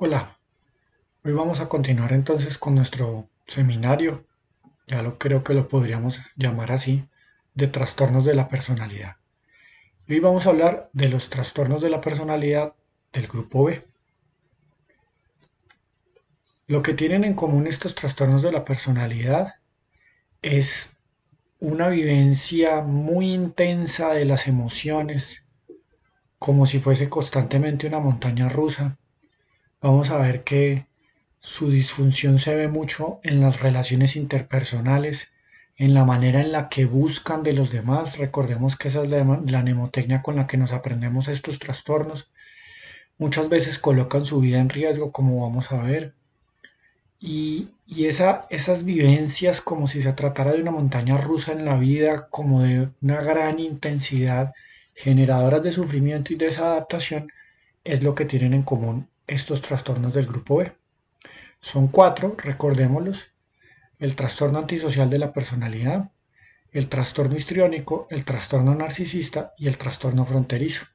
Hola, hoy vamos a continuar entonces con nuestro seminario, creo que lo podríamos llamar así, de trastornos de la personalidad. Hoy vamos a hablar de los trastornos de la personalidad del grupo B. Lo que tienen en común estos trastornos de la personalidad es una vivencia muy intensa de las emociones, como si fuese constantemente una montaña rusa. Vamos a ver que su disfunción se ve mucho en las relaciones interpersonales, en la manera en la que buscan de los demás. Recordemos que esa es la mnemotecnia con la que nos aprendemos estos trastornos. Muchas veces colocan su vida en riesgo, como vamos a ver. Esas vivencias, como si se tratara de una montaña rusa en la vida, como de una gran intensidad, generadoras de sufrimiento y desadaptación, es lo que tienen en común estos trastornos del grupo B. Son cuatro, recordémoslos: el trastorno antisocial de la personalidad, el trastorno histriónico, el trastorno narcisista y el trastorno fronterizo.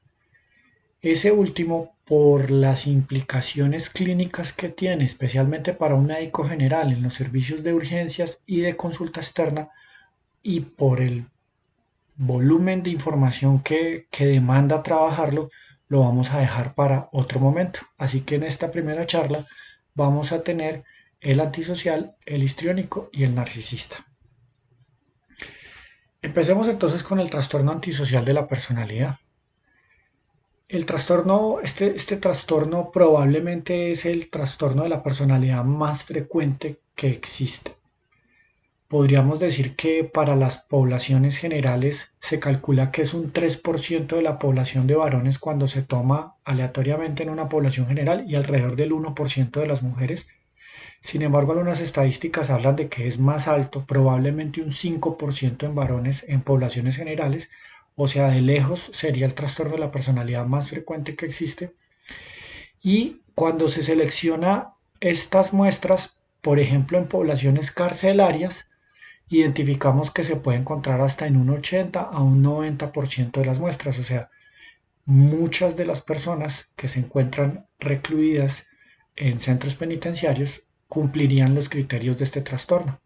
Ese último, por las implicaciones clínicas que tiene, especialmente para un médico general en los servicios de urgencias y de consulta externa, y por el volumen de información que demanda trabajarlo, lo vamos a dejar para otro momento. Así que en esta primera charla vamos a tener el antisocial, el histriónico y el narcisista. Empecemos entonces con el trastorno antisocial de la personalidad. Este trastorno probablemente es el trastorno de la personalidad más frecuente que existe. Podríamos decir que para las poblaciones generales se calcula que es un 3% de la población de varones cuando se toma aleatoriamente en una población general y alrededor del 1% de las mujeres. Sin embargo, algunas estadísticas hablan de que es más alto, probablemente un 5% en varones en poblaciones generales, o sea, de lejos sería el trastorno de la personalidad más frecuente que existe. Y cuando se selecciona estas muestras, por ejemplo, en poblaciones carcelarias, identificamos que se puede encontrar hasta en un 80 a un 90% de las muestras, o sea, muchas de las personas que se encuentran recluidas en centros penitenciarios cumplirían los criterios de este trastorno.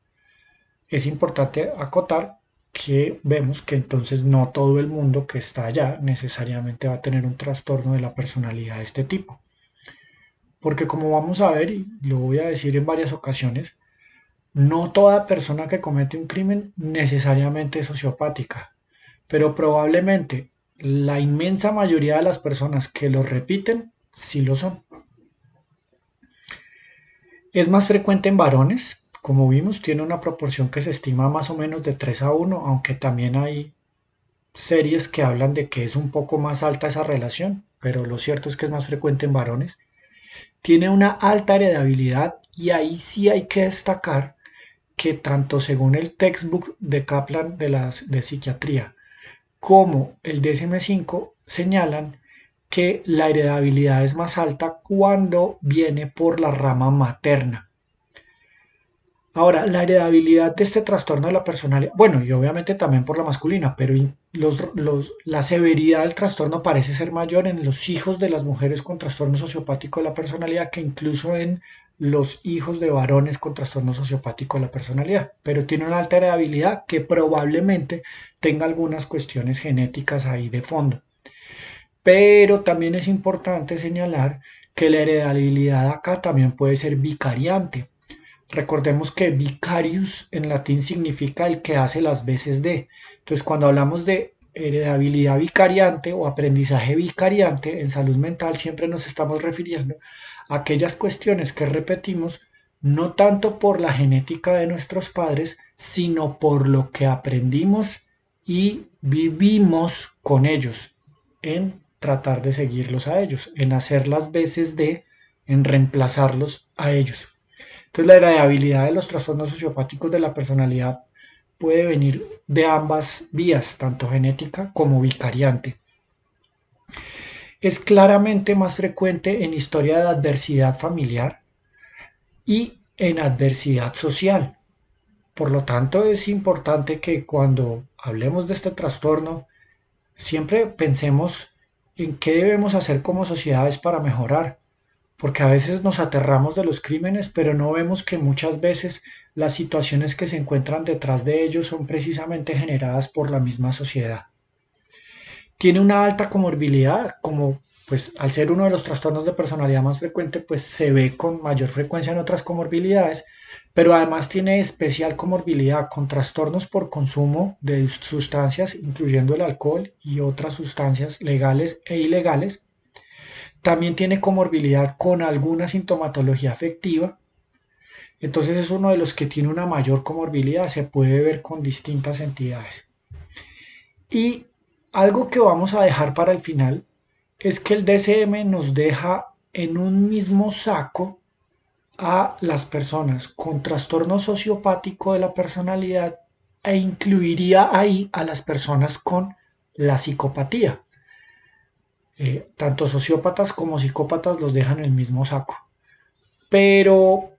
Es importante acotar que vemos que entonces no todo el mundo que está allá necesariamente va a tener un trastorno de la personalidad de este tipo. Porque como vamos a ver, y lo voy a decir en varias ocasiones, no toda persona que comete un crimen necesariamente es sociopática, pero probablemente la inmensa mayoría de las personas que lo repiten sí lo son. Es más frecuente en varones, como vimos, tiene una proporción que se estima más o menos de 3 a 1, aunque también hay series que hablan de que es un poco más alta esa relación, pero lo cierto es que es más frecuente en varones. Tiene una alta heredabilidad y ahí sí hay que destacar que tanto según el textbook de Kaplan de psiquiatría como el DSM-5 señalan que la heredabilidad es más alta cuando viene por la rama materna. Ahora, la heredabilidad de este trastorno de la personalidad, bueno, y obviamente también por la masculina, pero la severidad del trastorno parece ser mayor en los hijos de las mujeres con trastorno sociopático de la personalidad que incluso en los hijos de varones con trastorno sociopático de la personalidad, pero tiene una alta heredabilidad que probablemente tenga algunas cuestiones genéticas ahí de fondo. Pero también es importante señalar que la heredabilidad acá también puede ser vicariante. Recordemos que vicarius en latín significa el que hace las veces de. Entonces, cuando hablamos de heredabilidad vicariante o aprendizaje vicariante en salud mental, siempre nos estamos refiriendo a aquellas cuestiones que repetimos no tanto por la genética de nuestros padres, sino por lo que aprendimos y vivimos con ellos, en tratar de seguirlos a ellos, en hacer las veces de, en reemplazarlos a ellos. Entonces, la heredabilidad de los trastornos sociopáticos de la personalidad puede venir de ambas vías, tanto genética como vicariante. Es claramente más frecuente en historia de adversidad familiar y en adversidad social. Por lo tanto, es importante que cuando hablemos de este trastorno, siempre pensemos en qué debemos hacer como sociedades para mejorar, porque a veces nos aterramos de los crímenes, pero no vemos que muchas veces las situaciones que se encuentran detrás de ellos son precisamente generadas por la misma sociedad. Tiene una alta comorbilidad, como pues al ser uno de los trastornos de personalidad más frecuente, pues se ve con mayor frecuencia en otras comorbilidades, pero además tiene especial comorbilidad con trastornos por consumo de sustancias, incluyendo el alcohol y otras sustancias legales e ilegales. También tiene comorbilidad con alguna sintomatología afectiva. Entonces es uno de los que tiene una mayor comorbilidad, se puede ver con distintas entidades. Y algo que vamos a dejar para el final es que el DSM nos deja en un mismo saco a las personas con trastorno sociopático de la personalidad e incluiría ahí a las personas con la psicopatía. Tanto sociópatas como psicópatas los dejan en el mismo saco. Pero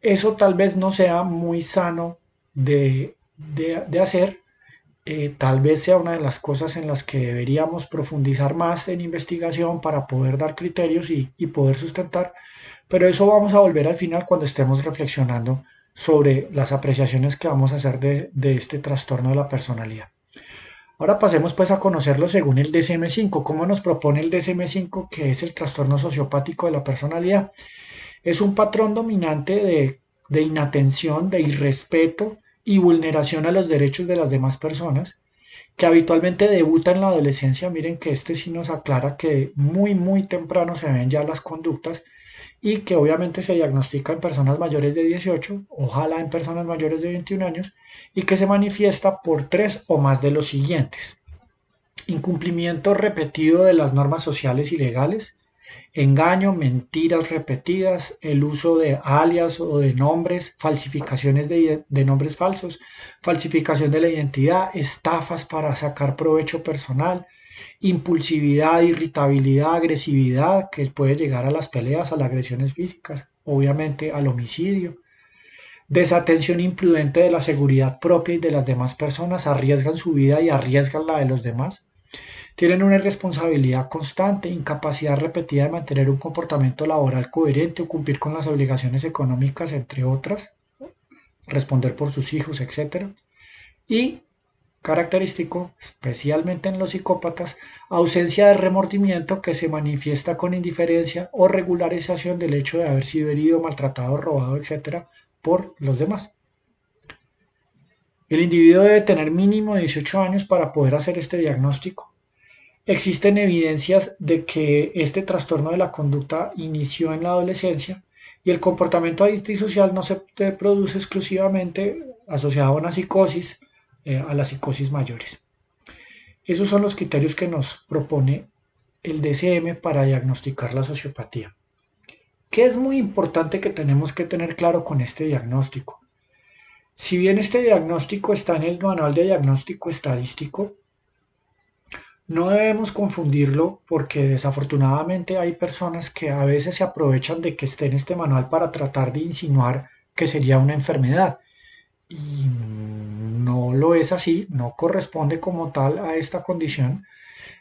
eso tal vez no sea muy sano de hacer. Tal vez sea una de las cosas en las que deberíamos profundizar más en investigación para poder dar criterios y poder sustentar, pero eso vamos a volver al final cuando estemos reflexionando sobre las apreciaciones que vamos a hacer de este trastorno de la personalidad. Ahora pasemos pues a conocerlo según el DSM-5. ¿Cómo nos propone el DSM-5 que es el trastorno sociopático de la personalidad? Es un patrón dominante de inatención, de irrespeto y vulneración a los derechos de las demás personas, que habitualmente debuta en la adolescencia. Miren que este sí nos aclara que muy temprano se ven ya las conductas y que obviamente se diagnostica en personas mayores de 18, ojalá en personas mayores de 21 años, y que se manifiesta por tres o más de los siguientes: incumplimiento repetido de las normas sociales y legales, engaño, mentiras repetidas, el uso de alias o de nombres, falsificaciones de nombres falsos, falsificación de la identidad, estafas para sacar provecho personal, impulsividad, irritabilidad, agresividad, que puede llegar a las peleas, a las agresiones físicas, obviamente al homicidio, desatención imprudente de la seguridad propia y de las demás personas, arriesgan su vida y arriesgan la de los demás. Tienen una irresponsabilidad constante, incapacidad repetida de mantener un comportamiento laboral coherente o cumplir con las obligaciones económicas, entre otras, responder por sus hijos, etcétera. Y característico, especialmente en los psicópatas, ausencia de remordimiento que se manifiesta con indiferencia o regularización del hecho de haber sido herido, maltratado, robado, etcétera, por los demás. El individuo debe tener mínimo 18 años para poder hacer este diagnóstico. Existen evidencias de que este trastorno de la conducta inició en la adolescencia y el comportamiento antisocial no se produce exclusivamente asociado a una psicosis, a las psicosis mayores. Esos son los criterios que nos propone el DSM para diagnosticar la sociopatía. ¿Qué es muy importante que tenemos que tener claro con este diagnóstico? Si bien este diagnóstico está en el Manual de Diagnóstico Estadístico, no debemos confundirlo porque desafortunadamente hay personas que a veces se aprovechan de que esté en este manual para tratar de insinuar que sería una enfermedad. Y no lo es así, no corresponde como tal a esta condición,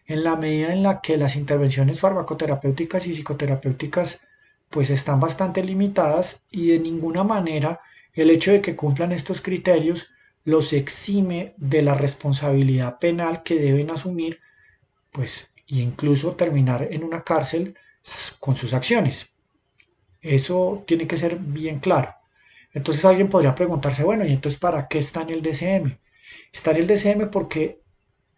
en la medida en la que las intervenciones farmacoterapéuticas y psicoterapéuticas pues están bastante limitadas y de ninguna manera el hecho de que cumplan estos criterios los exime de la responsabilidad penal que deben asumir, pues, e incluso terminar en una cárcel con sus acciones. Eso tiene que ser bien claro. Entonces alguien podría preguntarse, bueno, ¿y entonces para qué está en el DSM? Está en el DSM porque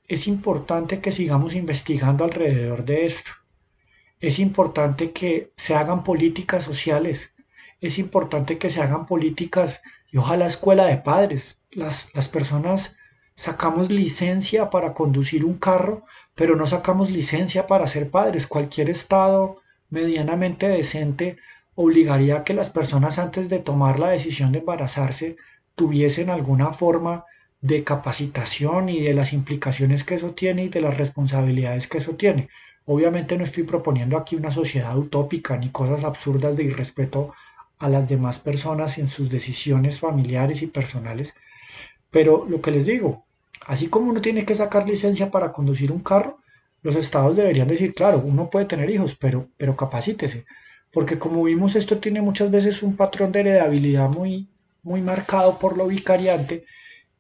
es importante que sigamos investigando alrededor de esto. Es importante que se hagan políticas sociales. Es importante que se hagan políticas y ojalá escuela de padres. Las personas sacamos licencia para conducir un carro, pero no sacamos licencia para ser padres. Cualquier estado medianamente decente obligaría a que las personas antes de tomar la decisión de embarazarse tuviesen alguna forma de capacitación y de las implicaciones que eso tiene y de las responsabilidades que eso tiene. Obviamente no estoy proponiendo aquí una sociedad utópica ni cosas absurdas de irrespeto a las demás personas en sus decisiones familiares y personales, pero lo que les digo, así como uno tiene que sacar licencia para conducir un carro, los estados deberían decir, claro, uno puede tener hijos, pero capacítese, porque como vimos esto tiene muchas veces un patrón de heredabilidad muy marcado por lo vicariante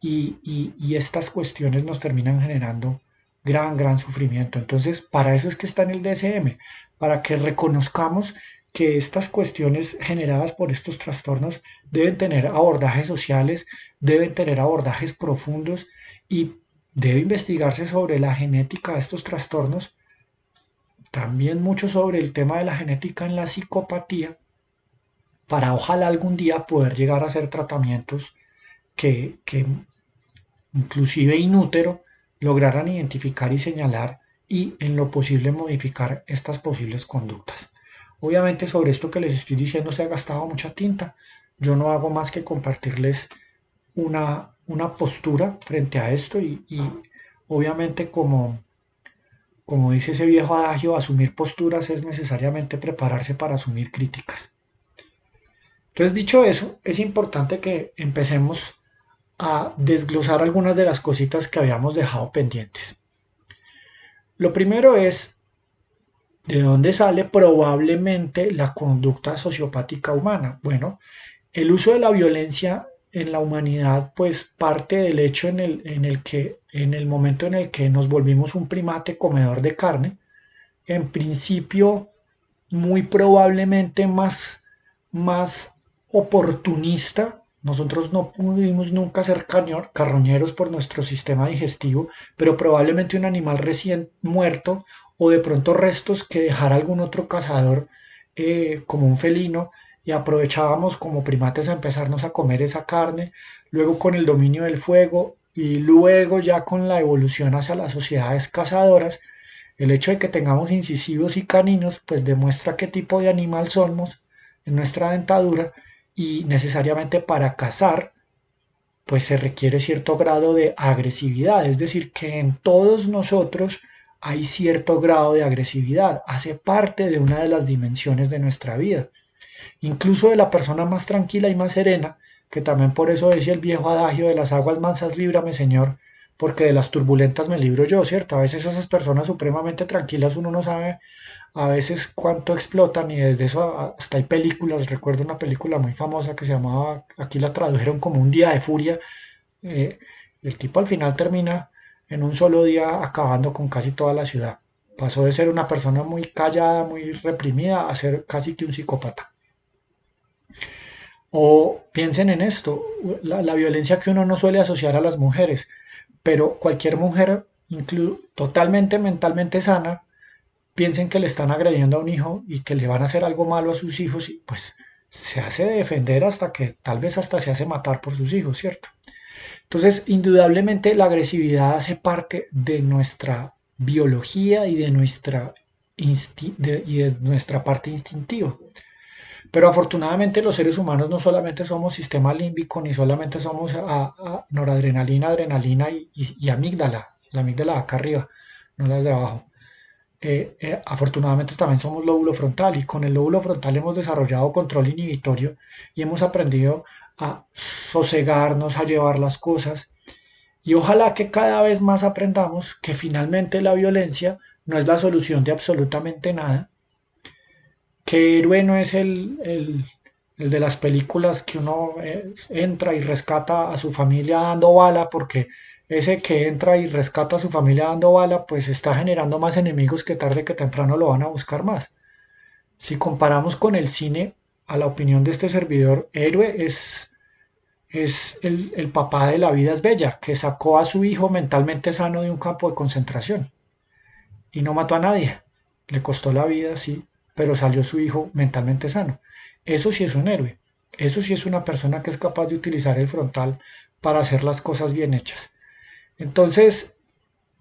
y estas cuestiones nos terminan generando gran sufrimiento. Entonces, para eso es que está en el DSM, para que reconozcamos que estas cuestiones generadas por estos trastornos deben tener abordajes sociales, deben tener abordajes profundos y debe investigarse sobre la genética de estos trastornos, también mucho sobre el tema de la genética en la psicopatía, para ojalá algún día poder llegar a hacer tratamientos que inclusive inútero, lograran identificar y señalar y en lo posible modificar estas posibles conductas. Obviamente sobre esto que les estoy diciendo se ha gastado mucha tinta. Yo no hago más que compartirles una postura frente a esto y obviamente como dice ese viejo adagio, asumir posturas es necesariamente prepararse para asumir críticas. Entonces, dicho eso, es importante que empecemos a desglosar algunas de las cositas que habíamos dejado pendientes. Lo primero es de dónde sale probablemente la conducta sociopática humana. Bueno, el uso de la violencia en la humanidad pues parte del hecho en el momento en el que nos volvimos un primate comedor de carne, en principio muy probablemente más oportunista. Nosotros no pudimos nunca ser carroñeros por nuestro sistema digestivo, pero probablemente un animal recién muerto o de pronto restos que dejara algún otro cazador como un felino y aprovechábamos como primates a empezarnos a comer esa carne, luego con el dominio del fuego y luego ya con la evolución hacia las sociedades cazadoras, el hecho de que tengamos incisivos y caninos pues demuestra qué tipo de animal somos en nuestra dentadura y necesariamente para cazar pues se requiere cierto grado de agresividad, es decir, que en todos nosotros hay cierto grado de agresividad, hace parte de una de las dimensiones de nuestra vida, incluso de la persona más tranquila y más serena, que también por eso decía el viejo adagio de las aguas mansas líbrame Señor, porque de las turbulentas me libro yo, ¿cierto? A veces esas personas supremamente tranquilas uno no sabe a veces cuánto explotan y desde eso hasta hay películas, recuerdo una película muy famosa que se llamaba, aquí la tradujeron como Un día de furia, eh, el tipo al final termina en un solo día acabando con casi toda la ciudad. Pasó de ser una persona muy callada, muy reprimida, a ser casi que un psicópata. O piensen en esto, la violencia que uno no suele asociar a las mujeres, pero cualquier mujer totalmente mentalmente sana, piensen que le están agrediendo a un hijo y que le van a hacer algo malo a sus hijos y pues se hace defender hasta que tal vez hasta se hace matar por sus hijos, ¿cierto? Entonces, indudablemente la agresividad hace parte de nuestra biología y de nuestra parte instintiva. Pero afortunadamente los seres humanos no solamente somos sistema límbico, ni solamente somos noradrenalina, adrenalina y amígdala, la amígdala de acá arriba, no las de abajo. Afortunadamente también somos lóbulo frontal y con el lóbulo frontal hemos desarrollado control inhibitorio y hemos aprendido a sosegarnos, a llevar las cosas y ojalá que cada vez más aprendamos que finalmente la violencia no es la solución de absolutamente nada, que héroe no es el de las películas que uno entra y rescata a su familia dando bala, porque ese que entra y rescata a su familia dando bala, pues está generando más enemigos que tarde que temprano lo van a buscar más. Si comparamos con el cine, a la opinión de este servidor, héroe es el papá de La vida es bella, que sacó a su hijo mentalmente sano de un campo de concentración y no mató a nadie. Le costó la vida, sí, pero salió su hijo mentalmente sano. Eso sí es un héroe. Eso sí es una persona que es capaz de utilizar el frontal para hacer las cosas bien hechas. Entonces,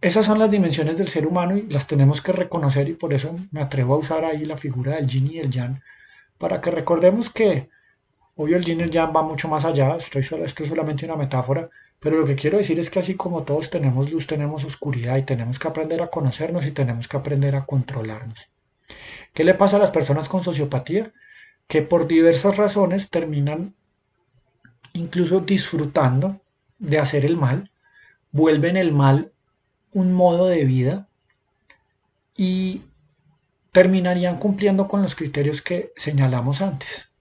esas son las dimensiones del ser humano y las tenemos que reconocer y por eso me atrevo a usar ahí la figura del yin y el yang, para que recordemos que, obvio, el yin y el yang va mucho más allá, esto es solamente una metáfora, pero lo que quiero decir es que así como todos tenemos luz, tenemos oscuridad y tenemos que aprender a conocernos y tenemos que aprender a controlarnos. ¿Qué le pasa a las personas con sociopatía? Que por diversas razones terminan incluso disfrutando de hacer el mal, vuelven el mal un modo de vida y terminarían cumpliendo con los criterios que señalamos antes.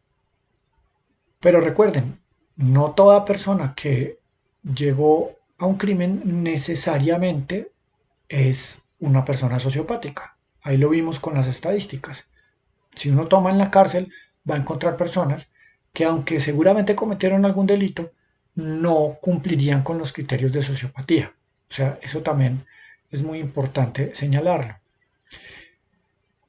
Pero recuerden, no toda persona que llegó a un crimen necesariamente es una persona sociopática. Ahí lo vimos con las estadísticas. Si uno toma en la cárcel, va a encontrar personas que, aunque seguramente cometieron algún delito, no cumplirían con los criterios de sociopatía. O sea, eso también es muy importante señalarlo.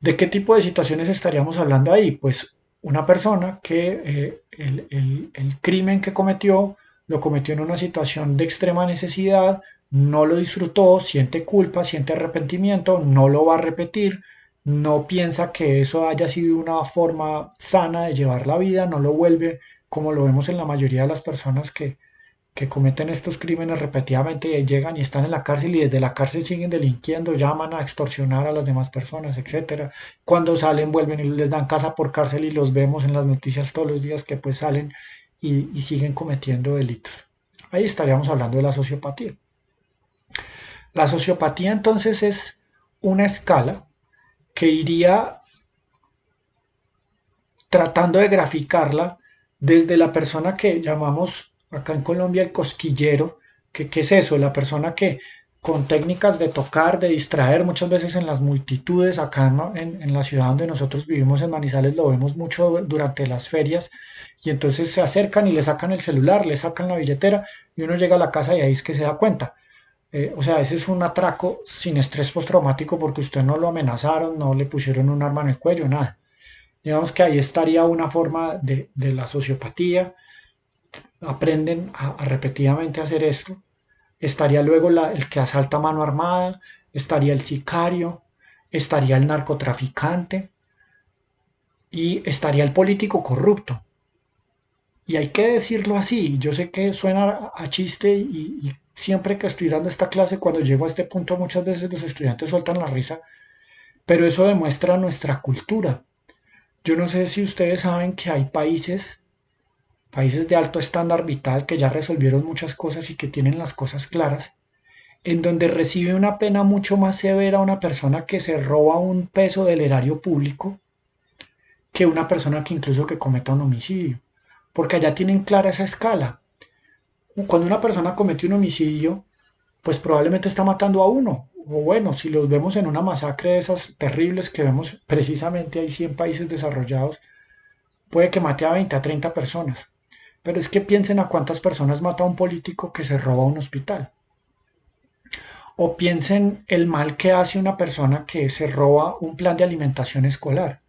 ¿De qué tipo de situaciones estaríamos hablando ahí? Pues una persona que el crimen que cometió lo cometió en una situación de extrema necesidad, no lo disfrutó, siente culpa, siente arrepentimiento, no lo va a repetir, no piensa que eso haya sido una forma sana de llevar la vida, no lo vuelve como lo vemos en la mayoría de las personas que cometen estos crímenes repetidamente y llegan y están en la cárcel y desde la cárcel siguen delinquiendo, llaman a extorsionar a las demás personas, etcétera. Cuando salen vuelven y les dan casa por cárcel y los vemos en las noticias todos los días que pues salen y siguen cometiendo delitos. Ahí estaríamos hablando de la sociopatía. La sociopatía entonces es una escala que iría tratando de graficarla desde la persona que llamamos acá en Colombia el cosquillero, que ¿qué es eso? La persona que con técnicas de tocar, de distraer, muchas veces en las multitudes, acá en la ciudad donde nosotros vivimos en Manizales lo vemos mucho durante las ferias, y entonces se acercan y le sacan el celular, le sacan la billetera, y uno llega a la casa y ahí es que se da cuenta. O sea, ese es un atraco sin estrés postraumático porque usted no lo amenazaron, no le pusieron un arma en el cuello, nada. Digamos que ahí estaría una forma de la sociopatía, aprenden a repetidamente hacer esto. Estaría luego el que asalta a mano armada, estaría el sicario, estaría el narcotraficante y estaría el político corrupto. Y hay que decirlo así, yo sé que suena a chiste y siempre que estoy dando esta clase, cuando llego a este punto, muchas veces los estudiantes sueltan la risa, pero eso demuestra nuestra cultura. Yo no sé si ustedes saben que hay países de alto estándar vital que ya resolvieron muchas cosas y que tienen las cosas claras, en donde recibe una pena mucho más severa una persona que se roba un peso del erario público que una persona que incluso que cometa un homicidio, porque allá tienen clara esa escala. Cuando una persona comete un homicidio, pues probablemente está matando a uno, o bueno, si los vemos en una masacre de esas terribles que vemos precisamente ahí sí en países desarrollados, puede que mate a 20, a 30 personas. Pero es que piensen a cuántas personas mata un político que se roba un hospital. O piensen el mal que hace una persona que se roba un plan de alimentación escolar.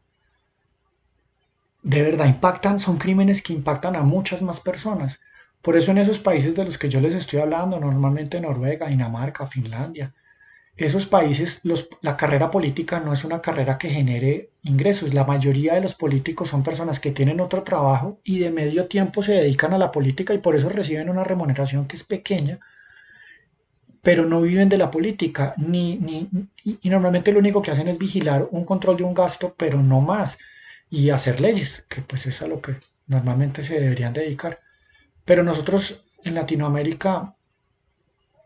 De verdad impactan, son crímenes que impactan a muchas más personas. Por eso en esos países de los que yo les estoy hablando, normalmente Noruega, Dinamarca, Finlandia, esos países, la carrera política no es una carrera que genere ingresos. La mayoría de los políticos son personas que tienen otro trabajo y de medio tiempo se dedican a la política y por eso reciben una remuneración que es pequeña, pero no viven de la política. Y normalmente lo único que hacen es vigilar un control de un gasto, pero no más. Y hacer leyes, que pues es a lo que normalmente se deberían dedicar. Pero nosotros en Latinoamérica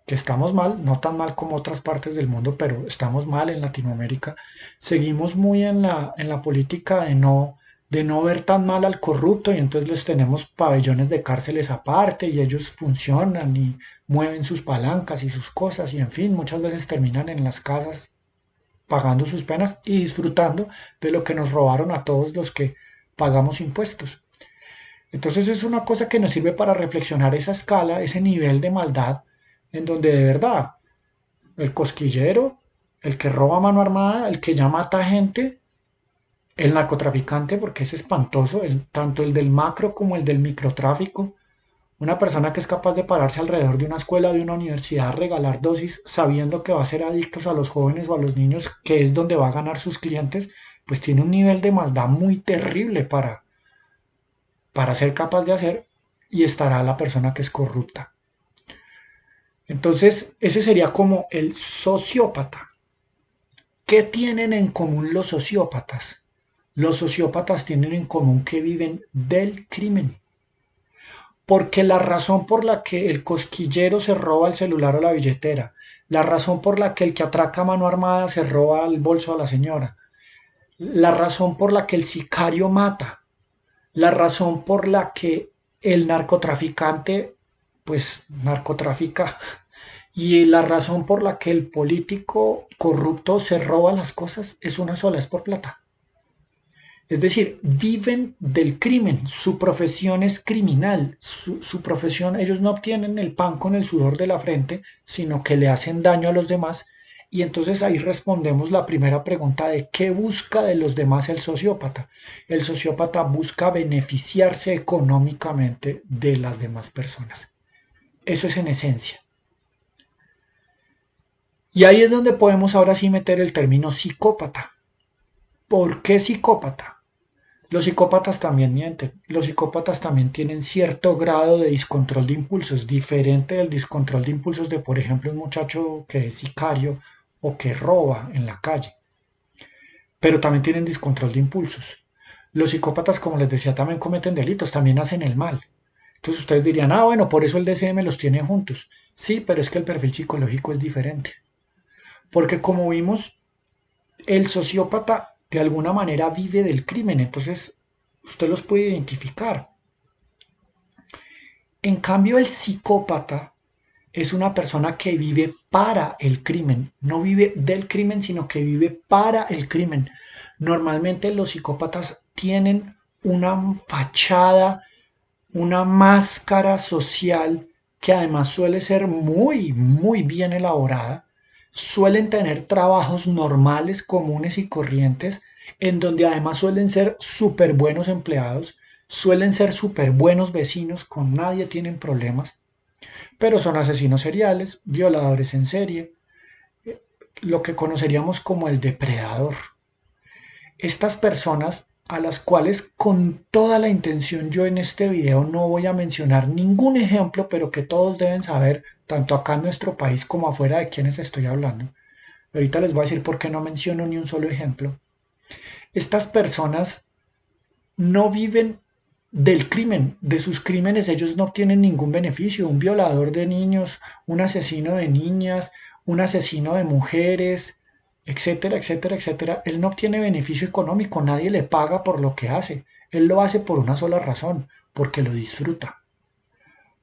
que estamos mal, no tan mal como otras partes del mundo, pero estamos mal en Latinoamérica. Seguimos muy en la política de no ver tan mal al corrupto y entonces les tenemos pabellones de cárceles aparte y ellos funcionan y mueven sus palancas y sus cosas y en fin, muchas veces terminan en las casas pagando sus penas y disfrutando de lo que nos robaron a todos los que pagamos impuestos. Entonces es una cosa que nos sirve para reflexionar esa escala, ese nivel de maldad, en donde de verdad el cosquillero, el que roba a mano armada, el que ya mata gente, el narcotraficante, porque es espantoso, tanto el del macro como el del microtráfico, una persona que es capaz de pararse alrededor de una escuela, de una universidad, a regalar dosis sabiendo que va a ser adictos a los jóvenes o a los niños, que es donde va a ganar sus clientes, pues tiene un nivel de maldad muy terrible para ser capaz de hacer y estará la persona que es corrupta. Entonces, ese sería como el sociópata. ¿Qué tienen en común los sociópatas? Los sociópatas tienen en común que viven del crimen. Porque la razón por la que el cosquillero se roba el celular o la billetera, la razón por la que el que atraca a mano armada se roba el bolso a la señora, la razón por la que el sicario mata, la razón por la que el narcotraficante, pues, narcotrafica, y la razón por la que el político corrupto se roba las cosas es una sola, es por plata. Es decir, viven del crimen, su profesión es criminal, su profesión, ellos no obtienen el pan con el sudor de la frente, sino que le hacen daño a los demás. Y entonces ahí respondemos la primera pregunta de qué busca de los demás el sociópata. El sociópata busca beneficiarse económicamente de las demás personas. Eso es en esencia. Y ahí es donde podemos ahora sí meter el término psicópata. ¿Por qué psicópata? Los psicópatas también mienten. Los psicópatas también tienen cierto grado de descontrol de impulsos, diferente del descontrol de impulsos de, por ejemplo, un muchacho que es sicario o que roba en la calle. Pero también tienen descontrol de impulsos. Los psicópatas, como les decía, también cometen delitos, también hacen el mal. Entonces ustedes dirían, ah, bueno, por eso el DCM los tiene juntos. Sí, pero es que el perfil psicológico es diferente. Porque como vimos, el sociópata de alguna manera vive del crimen, entonces usted los puede identificar. En cambio, el psicópata es una persona que vive para el crimen, no vive del crimen, sino que vive para el crimen. Normalmente los psicópatas tienen una fachada, una máscara social que además suele ser muy, muy bien elaborada. Suelen tener trabajos normales, comunes y corrientes, en donde además suelen ser súper buenos empleados, suelen ser súper buenos vecinos, con nadie tienen problemas, pero son asesinos seriales, violadores en serie, lo que conoceríamos como el depredador. Estas personas a las cuales con toda la intención yo en este video no voy a mencionar ningún ejemplo, pero que todos deben saber, tanto acá en nuestro país como afuera, de quienes estoy hablando. Ahorita les voy a decir por qué no menciono ni un solo ejemplo. Estas personas no viven del crimen, de sus crímenes ellos no obtienen ningún beneficio. Un violador de niños, un asesino de niñas, un asesino de mujeres, etcétera, etcétera, etcétera. Él no obtiene beneficio económico, nadie le paga por lo que hace. Él lo hace por una sola razón, porque lo disfruta.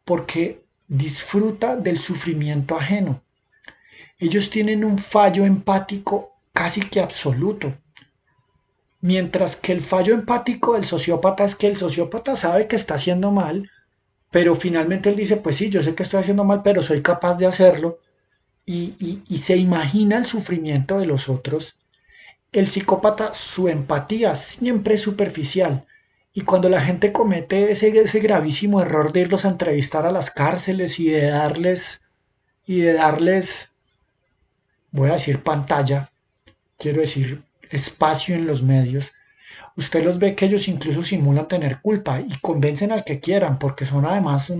Porque disfruta del sufrimiento ajeno. Ellos tienen un fallo empático casi que absoluto. Mientras que el fallo empático del sociópata es que el sociópata sabe que está haciendo mal, pero finalmente él dice, pues sí, yo sé que estoy haciendo mal, pero soy capaz de hacerlo, y se imagina el sufrimiento de los otros. El psicópata, su empatía siempre es superficial, y cuando la gente comete ese gravísimo error de irlos a entrevistar a las cárceles y de darles, voy a decir pantalla, quiero decir espacio en los medios, usted los ve que ellos incluso simulan tener culpa y convencen al que quieran, porque son además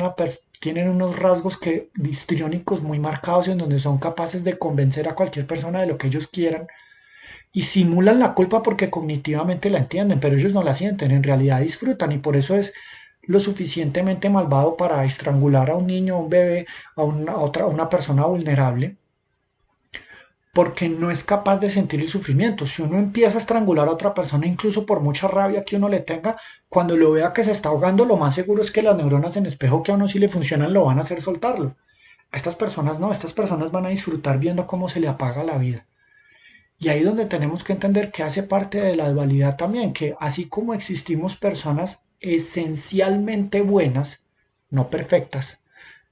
tienen unos rasgos histriónicos muy marcados en donde son capaces de convencer a cualquier persona de lo que ellos quieran y simulan la culpa porque cognitivamente la entienden, pero ellos no la sienten, en realidad disfrutan y por eso es lo suficientemente malvado para estrangular a un niño, a un bebé, a una persona vulnerable porque no es capaz de sentir el sufrimiento. Si uno empieza a estrangular a otra persona, incluso por mucha rabia que uno le tenga, cuando lo vea que se está ahogando, lo más seguro es que las neuronas en espejo que a uno sí le funcionan lo van a hacer soltarlo. A estas personas no, estas personas van a disfrutar viendo cómo se le apaga la vida. Y ahí es donde tenemos que entender que hace parte de la dualidad también, que así como existimos personas esencialmente buenas, no perfectas,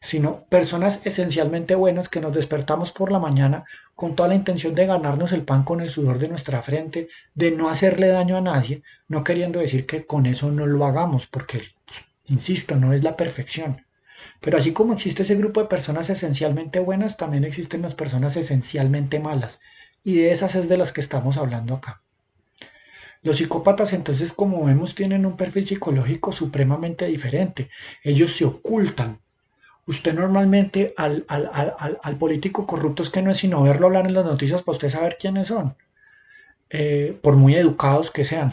sino personas esencialmente buenas que nos despertamos por la mañana con toda la intención de ganarnos el pan con el sudor de nuestra frente, de no hacerle daño a nadie, no queriendo decir que con eso no lo hagamos, porque, insisto, no es la perfección. Pero así como existe ese grupo de personas esencialmente buenas, también existen las personas esencialmente malas. Y de esas es de las que estamos hablando acá. Los psicópatas entonces, como vemos, tienen un perfil psicológico supremamente diferente. Ellos se ocultan. Usted normalmente al político corrupto es que no es sino verlo hablar en las noticias para usted saber quiénes son, por muy educados que sean.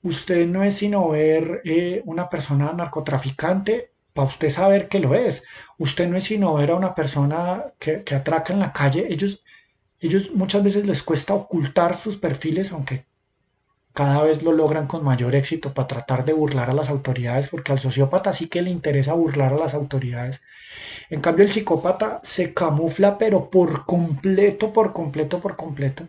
Usted no es sino ver una persona narcotraficante para usted saber que lo es. Usted no es sino ver a una persona que atraca en la calle. Ellos muchas veces les cuesta ocultar sus perfiles, aunque cada vez lo logran con mayor éxito para tratar de burlar a las autoridades, porque al sociópata sí que le interesa burlar a las autoridades. En cambio, el psicópata se camufla, pero por completo, por completo, por completo.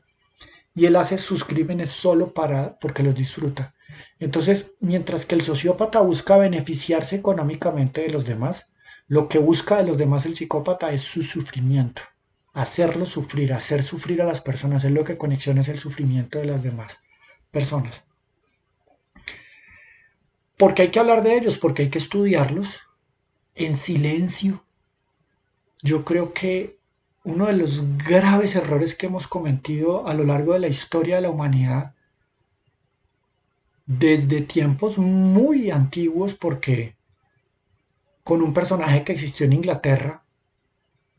Y él hace sus crímenes solo porque los disfruta. Entonces, mientras que el sociópata busca beneficiarse económicamente de los demás, lo que busca de los demás el psicópata es su sufrimiento, hacerlos sufrir, hacer sufrir a las personas, es lo que conexiona es el sufrimiento de las demás personas. Porque hay que hablar de ellos, porque hay que estudiarlos en silencio. Yo creo que uno de los graves errores que hemos cometido a lo largo de la historia de la humanidad, desde tiempos muy antiguos, porque con un personaje que existió en Inglaterra,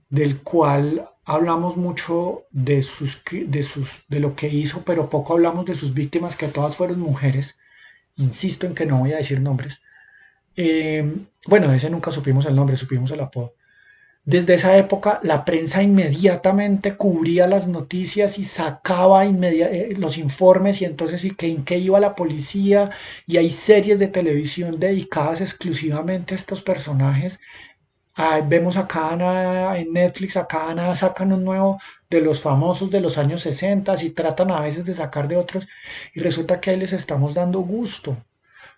del cual hablamos mucho de lo que hizo, pero poco hablamos de sus víctimas, que todas fueron mujeres. Insisto en que no voy a decir nombres. Bueno, de ese nunca supimos el nombre, supimos el apodo. Desde esa época, la prensa inmediatamente cubría las noticias y sacaba los informes, y entonces ¿y en qué iba la policía? Y hay series de televisión dedicadas exclusivamente a estos personajes. Vemos a en Netflix, a cada nada sacan un nuevo de los famosos de los años 60 y tratan a veces de sacar de otros, y resulta que ahí les estamos dando gusto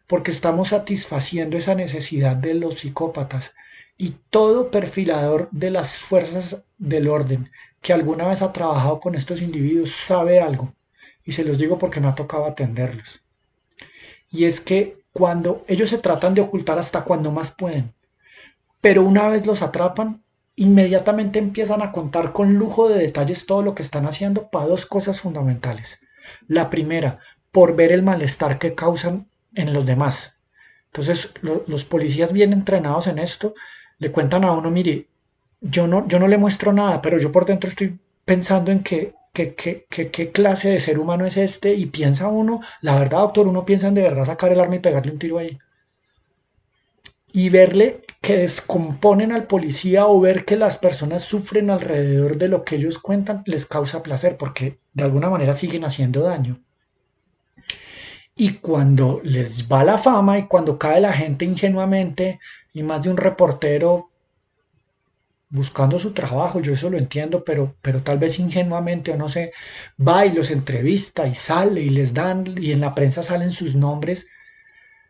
porque estamos satisfaciendo esa necesidad de los psicópatas. Y todo perfilador de las fuerzas del orden que alguna vez ha trabajado con estos individuos sabe algo, y se los digo porque me ha tocado atenderlos. Y es que cuando ellos se tratan de ocultar hasta cuando más pueden, pero una vez los atrapan, inmediatamente empiezan a contar con lujo de detalles todo lo que están haciendo para dos cosas fundamentales. La primera, por ver el malestar que causan en los demás. Entonces, los policías bien entrenados en esto le cuentan a uno, mire, yo no le muestro nada, pero yo por dentro estoy pensando en qué clase de ser humano es este, y piensa uno, la verdad, doctor, uno piensa en de verdad sacar el arma y pegarle un tiro ahí. Y verle que descomponen al policía o ver que las personas sufren alrededor de lo que ellos cuentan les causa placer porque de alguna manera siguen haciendo daño. Y cuando les va la fama y cuando cae la gente ingenuamente y más de un reportero buscando su trabajo, yo eso lo entiendo, pero tal vez ingenuamente o no sé, va y los entrevista y sale y les dan y en la prensa salen sus nombres,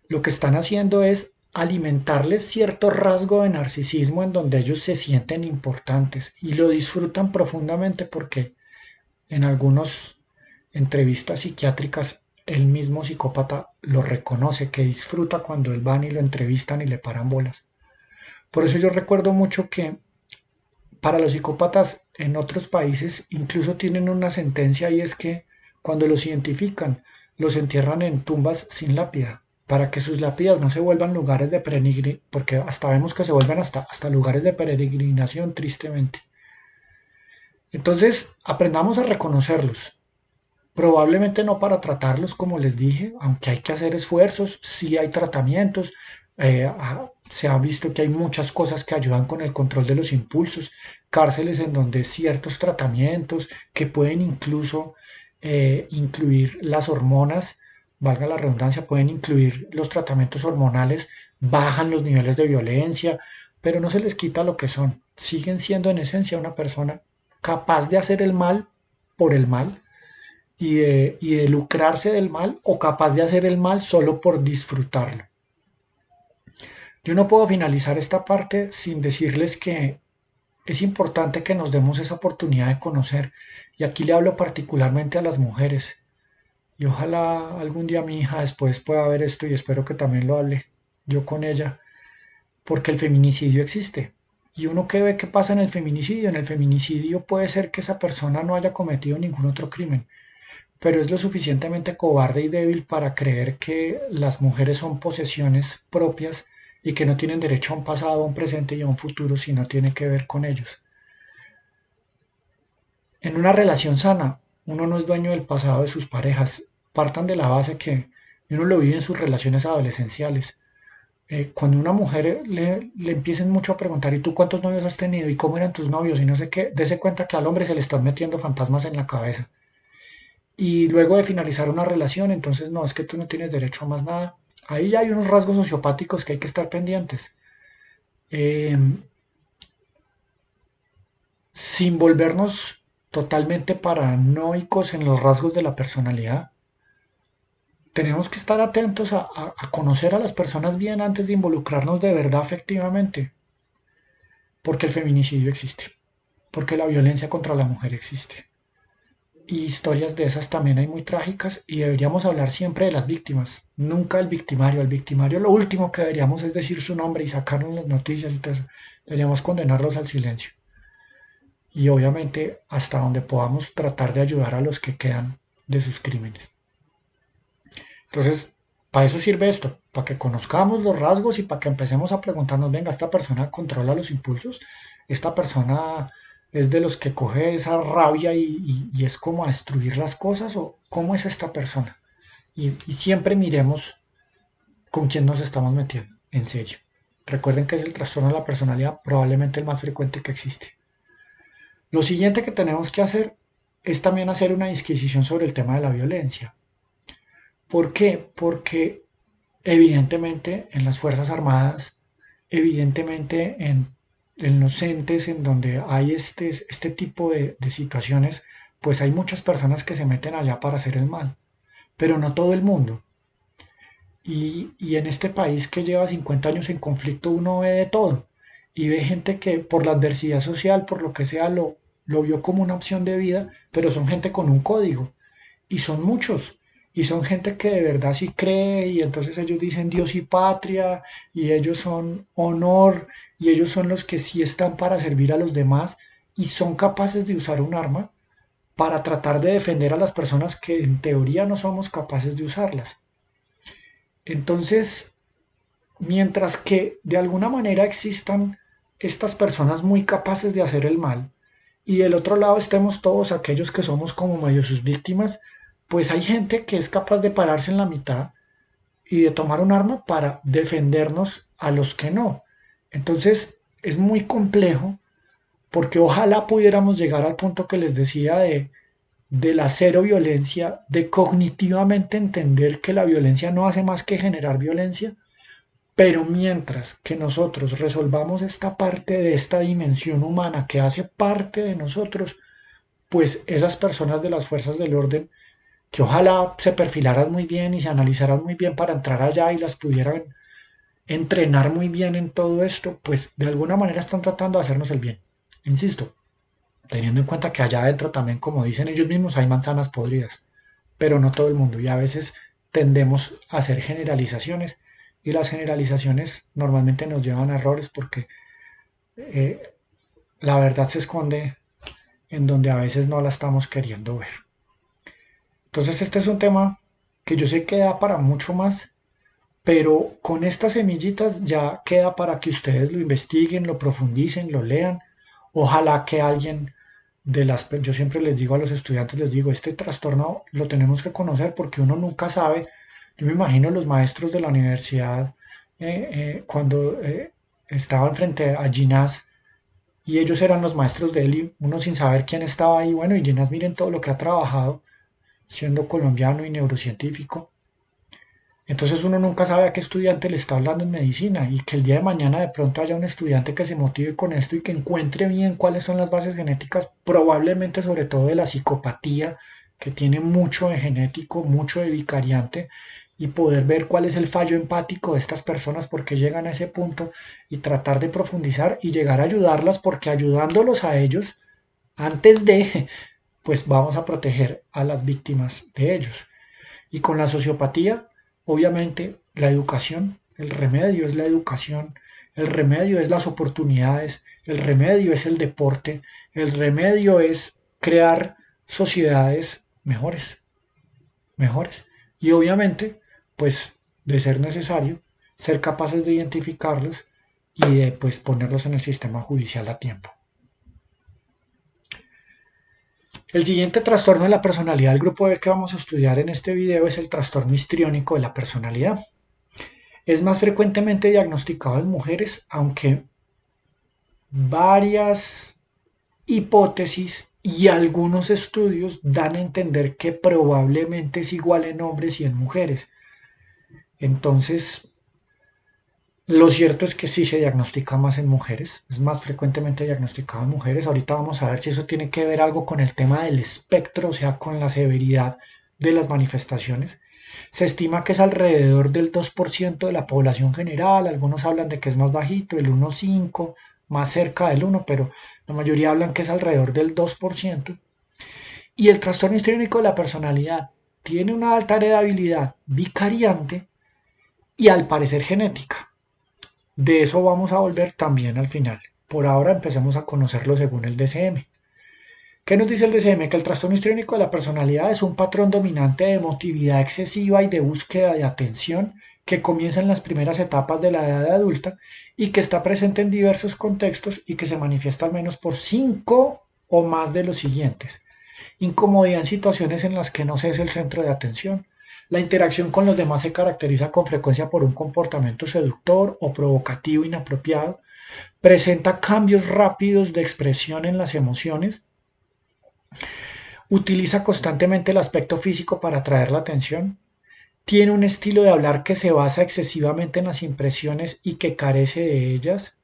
lo que están haciendo es alimentarles cierto rasgo de narcisismo en donde ellos se sienten importantes y lo disfrutan profundamente porque en algunas entrevistas psiquiátricas el mismo psicópata lo reconoce, que disfruta cuando él van y lo entrevistan y le paran bolas. Por eso yo recuerdo mucho que para los psicópatas en otros países incluso tienen una sentencia, y es que cuando los identifican los entierran en tumbas sin lápida para que sus lápidas no se vuelvan lugares de peregrinación, porque hasta vemos que se vuelven hasta lugares de peregrinación, tristemente. Entonces, aprendamos a reconocerlos. Probablemente no para tratarlos como les dije, aunque hay que hacer esfuerzos, sí hay tratamientos, se ha visto que hay muchas cosas que ayudan con el control de los impulsos, cárceles en donde ciertos tratamientos que pueden incluso incluir las hormonas, valga la redundancia, pueden incluir los tratamientos hormonales, bajan los niveles de violencia, pero no se les quita lo que son, siguen siendo en esencia una persona capaz de hacer el mal por el mal y de lucrarse del mal, o capaz de hacer el mal solo por disfrutarlo. Yo no puedo finalizar esta parte sin decirles que es importante que nos demos esa oportunidad de conocer, y aquí le hablo particularmente a las mujeres, y ojalá algún día mi hija después pueda ver esto, y espero que también lo hable yo con ella, porque el feminicidio existe. Y uno que ve qué pasa en el feminicidio puede ser que esa persona no haya cometido ningún otro crimen, pero es lo suficientemente cobarde y débil para creer que las mujeres son posesiones propias y que no tienen derecho a un pasado, a un presente y a un futuro si no tiene que ver con ellos. En una relación sana, uno no es dueño del pasado de sus parejas. Partan de la base que uno lo vive en sus relaciones adolescenciales. Cuando una mujer le empiecen mucho a preguntar, ¿y tú cuántos novios has tenido? ¿Y cómo eran tus novios? Y no sé qué, dése cuenta que al hombre se le están metiendo fantasmas en la cabeza. y luego de finalizar una relación, entonces no, es que tú no tienes derecho a más nada. Ahí ya hay unos rasgos sociopáticos que hay que estar pendientes. Eh, Sin volvernos totalmente paranoicos en los rasgos de la personalidad, tenemos que estar atentos a conocer a las personas bien antes de involucrarnos de verdad afectivamente, porque el feminicidio existe, porque la violencia contra la mujer existe. Y historias de esas también hay muy trágicas y deberíamos hablar siempre de las víctimas, nunca del victimario. Al victimario lo último que deberíamos es decir su nombre y sacarlo en las noticias y todo eso. Deberíamos condenarlos al silencio. Y obviamente hasta donde podamos tratar de ayudar a los que quedan de sus crímenes. Entonces, para eso sirve esto, para que conozcamos los rasgos y para que empecemos a preguntarnos, venga, esta persona controla los impulsos, esta persona es de los que coge esa rabia y es como a destruir las cosas, o cómo es esta persona. Y siempre miremos con quién nos estamos metiendo, en serio. Recuerden que es el trastorno de la personalidad probablemente el más frecuente que existe. Lo siguiente que tenemos que hacer es también hacer una disquisición sobre el tema de la violencia. ¿Por qué? Porque evidentemente en las Fuerzas Armadas, evidentemente en los entes en donde hay este tipo de situaciones, pues hay muchas personas que se meten allá para hacer el mal, pero no todo el mundo. Y en este país que lleva 50 años en conflicto uno ve de todo y ve gente que por la adversidad social, por lo que sea, lo vio como una opción de vida, pero son gente con un código y son muchos. Y son gente que de verdad sí cree y entonces ellos dicen Dios y patria y ellos son honor y ellos son los que sí están para servir a los demás y son capaces de usar un arma para tratar de defender a las personas que en teoría no somos capaces de usarlas. Entonces, mientras que de alguna manera existan estas personas muy capaces de hacer el mal, y del otro lado estemos todos aquellos que somos como medio sus víctimas, pues hay gente que es capaz de pararse en la mitad y de tomar un arma para defendernos a los que no. Entonces es muy complejo porque ojalá pudiéramos llegar al punto que les decía de la cero violencia, de cognitivamente entender que la violencia no hace más que generar violencia, pero mientras que nosotros resolvamos esta parte de esta dimensión humana que hace parte de nosotros, pues esas personas de las fuerzas del orden, que ojalá se perfilaran muy bien y se analizaran muy bien para entrar allá y las pudieran entrenar muy bien en todo esto, pues de alguna manera están tratando de hacernos el bien. Insisto, teniendo en cuenta que allá adentro también, como dicen ellos mismos, hay manzanas podridas, pero no todo el mundo y a veces tendemos a hacer generalizaciones y las generalizaciones normalmente nos llevan a errores porque eh, la verdad se esconde en donde a veces no la estamos queriendo ver. Entonces este es un tema que yo sé que da para mucho más, pero con estas semillitas ya queda para que ustedes lo investiguen, lo profundicen, lo lean. Ojalá que alguien yo siempre les digo a los estudiantes, les digo, este trastorno lo tenemos que conocer porque uno nunca sabe. Yo me imagino los maestros de la universidad cuando estaban frente a Ginás y ellos eran los maestros de él y uno sin saber quién estaba ahí. Bueno, y Ginás miren todo lo que ha trabajado siendo colombiano y neurocientífico. Entonces uno nunca sabe a qué estudiante le está hablando en medicina y que el día de mañana de pronto haya un estudiante que se motive con esto y que encuentre bien cuáles son las bases genéticas, probablemente sobre todo de la psicopatía, que tiene mucho de genético, mucho de vicariante, y poder ver cuál es el fallo empático de estas personas, porque llegan a ese punto y tratar de profundizar y llegar a ayudarlas, porque ayudándolos a ellos, antes de, pues vamos a proteger a las víctimas de ellos. Y con la sociopatía, obviamente, la educación, el remedio es la educación, el remedio es las oportunidades, el remedio es el deporte, el remedio es crear sociedades mejores, mejores. Y obviamente, pues, de ser necesario, ser capaces de identificarlos y de pues ponerlos en el sistema judicial a tiempo. El siguiente trastorno de la personalidad del grupo B que vamos a estudiar en este video es el trastorno histriónico de la personalidad. Es más frecuentemente diagnosticado en mujeres, aunque varias hipótesis y algunos estudios dan a entender que probablemente es igual en hombres y en mujeres. Entonces, lo cierto es que sí se diagnostica más en mujeres, es más frecuentemente diagnosticado en mujeres. Ahorita vamos a ver si eso tiene que ver algo con el tema del espectro, o sea, con la severidad de las manifestaciones. Se estima que es alrededor del 2% de la población general, algunos hablan de que es más bajito, el 1,5, más cerca del 1, pero la mayoría hablan que es alrededor del 2%. Y el trastorno histriónico de la personalidad tiene una alta heredabilidad vicariante y al parecer genética. De eso vamos a volver también al final. Por ahora empecemos a conocerlo según el DCM. ¿Qué nos dice el DCM? Que el trastorno histriónico de la personalidad es un patrón dominante de emotividad excesiva y de búsqueda de atención que comienza en las primeras etapas de la edad adulta y que está presente en diversos contextos y que se manifiesta al menos por 5 o más de los siguientes. Incomodidad en situaciones en las que no se es el centro de atención. La interacción con los demás se caracteriza con frecuencia por un comportamiento seductor o provocativo inapropiado. Presenta cambios rápidos de expresión en las emociones. Utiliza constantemente el aspecto físico para atraer la atención. Tiene un estilo de hablar que se basa excesivamente en las impresiones y que carece de ellas.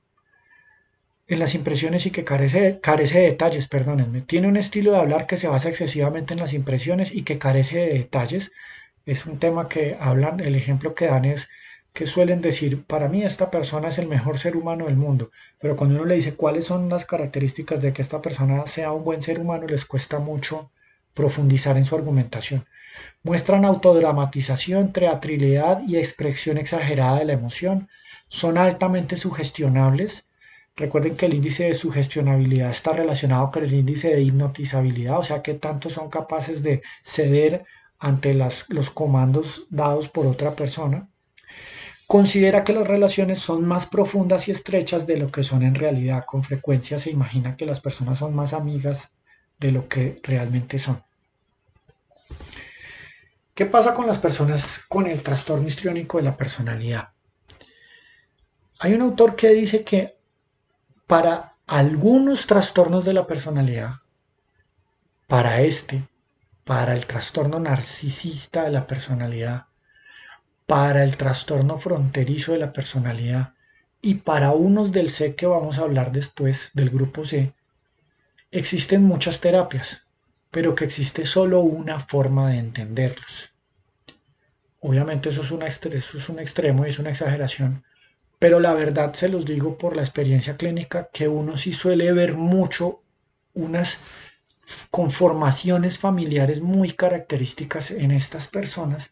En las impresiones y que carece de detalles, perdónenme. Tiene un estilo de hablar que se basa excesivamente en las impresiones y que carece de detalles. Es un tema que hablan, el ejemplo que dan es que suelen decir, para mí esta persona es el mejor ser humano del mundo, pero cuando uno le dice cuáles son las características de que esta persona sea un buen ser humano, les cuesta mucho profundizar en su argumentación. Muestran autodramatización, teatralidad y expresión exagerada de la emoción. Son altamente sugestionables. Recuerden que el índice de sugestionabilidad está relacionado con el índice de hipnotizabilidad, o sea que tanto son capaces de ceder ante los comandos dados por otra persona. Considera que las relaciones son más profundas y estrechas de lo que son en realidad. Con frecuencia se imagina que las personas son más amigas de lo que realmente son. ¿Qué pasa con las personas con el trastorno histriónico de la personalidad? Hay un autor que dice que para algunos trastornos de la personalidad, para para el trastorno narcisista de la personalidad, para el trastorno fronterizo de la personalidad y para unos del C que vamos a hablar después, del grupo C, existen muchas terapias, pero que existe solo una forma de entenderlos. Obviamente eso es un extremo y es una exageración, pero la verdad se los digo por la experiencia clínica que uno sí suele ver mucho unas conformaciones familiares muy características en estas personas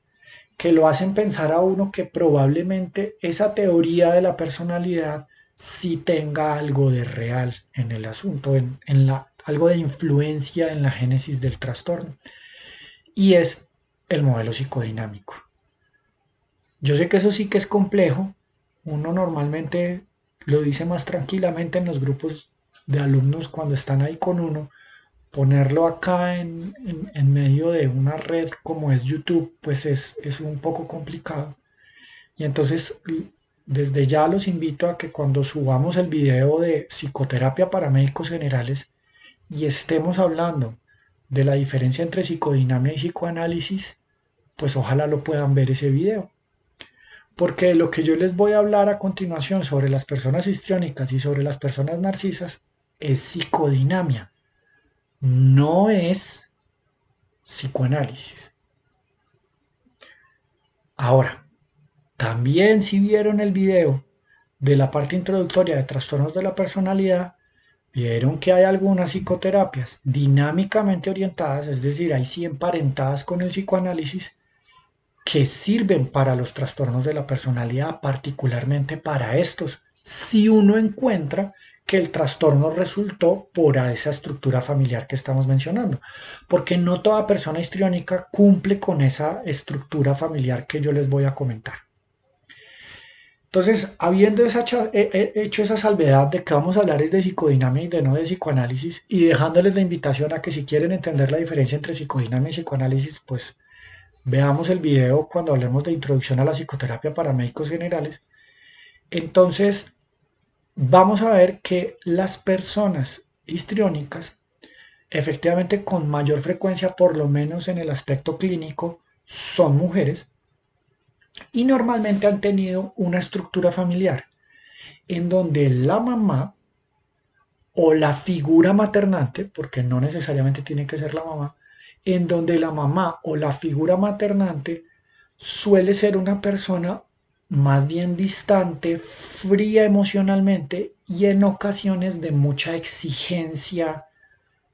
que lo hacen pensar a uno que probablemente esa teoría de la personalidad sí tenga algo de real en el asunto, algo de influencia en la génesis del trastorno, y es el modelo psicodinámico. Yo sé que eso sí que es complejo, uno normalmente lo dice más tranquilamente en los grupos de alumnos cuando están ahí con uno, ponerlo acá en medio de una red como es YouTube, pues es un poco complicado. Y entonces, desde ya los invito a que cuando subamos el video de psicoterapia para médicos generales y estemos hablando de la diferencia entre psicodinamia y psicoanálisis, pues ojalá lo puedan ver ese video. Porque lo que yo les voy a hablar a continuación sobre las personas histriónicas y sobre las personas narcisas es psicodinamia, no es psicoanálisis. Ahora, también si vieron el video de la parte introductoria de trastornos de la personalidad, vieron que hay algunas psicoterapias dinámicamente orientadas, es decir, hay sí emparentadas con el psicoanálisis, que sirven para los trastornos de la personalidad, particularmente para estos, si uno encuentra que el trastorno resultó por esa estructura familiar que estamos mencionando, porque no toda persona histriónica cumple con esa estructura familiar que yo les voy a comentar. Entonces, habiendo hecho esa salvedad de que vamos a hablar es de psicodinamia y de no de psicoanálisis, y dejándoles la invitación a que si quieren entender la diferencia entre psicodinamia y psicoanálisis, pues veamos el video cuando hablemos de introducción a la psicoterapia para médicos generales. Entonces, vamos a ver que las personas histriónicas efectivamente con mayor frecuencia, por lo menos en el aspecto clínico, son mujeres y normalmente han tenido una estructura familiar en donde la mamá o la figura maternante, porque no necesariamente tiene que ser la mamá, en donde la mamá o la figura maternante suele ser una persona más bien distante, fría emocionalmente y en ocasiones de mucha exigencia,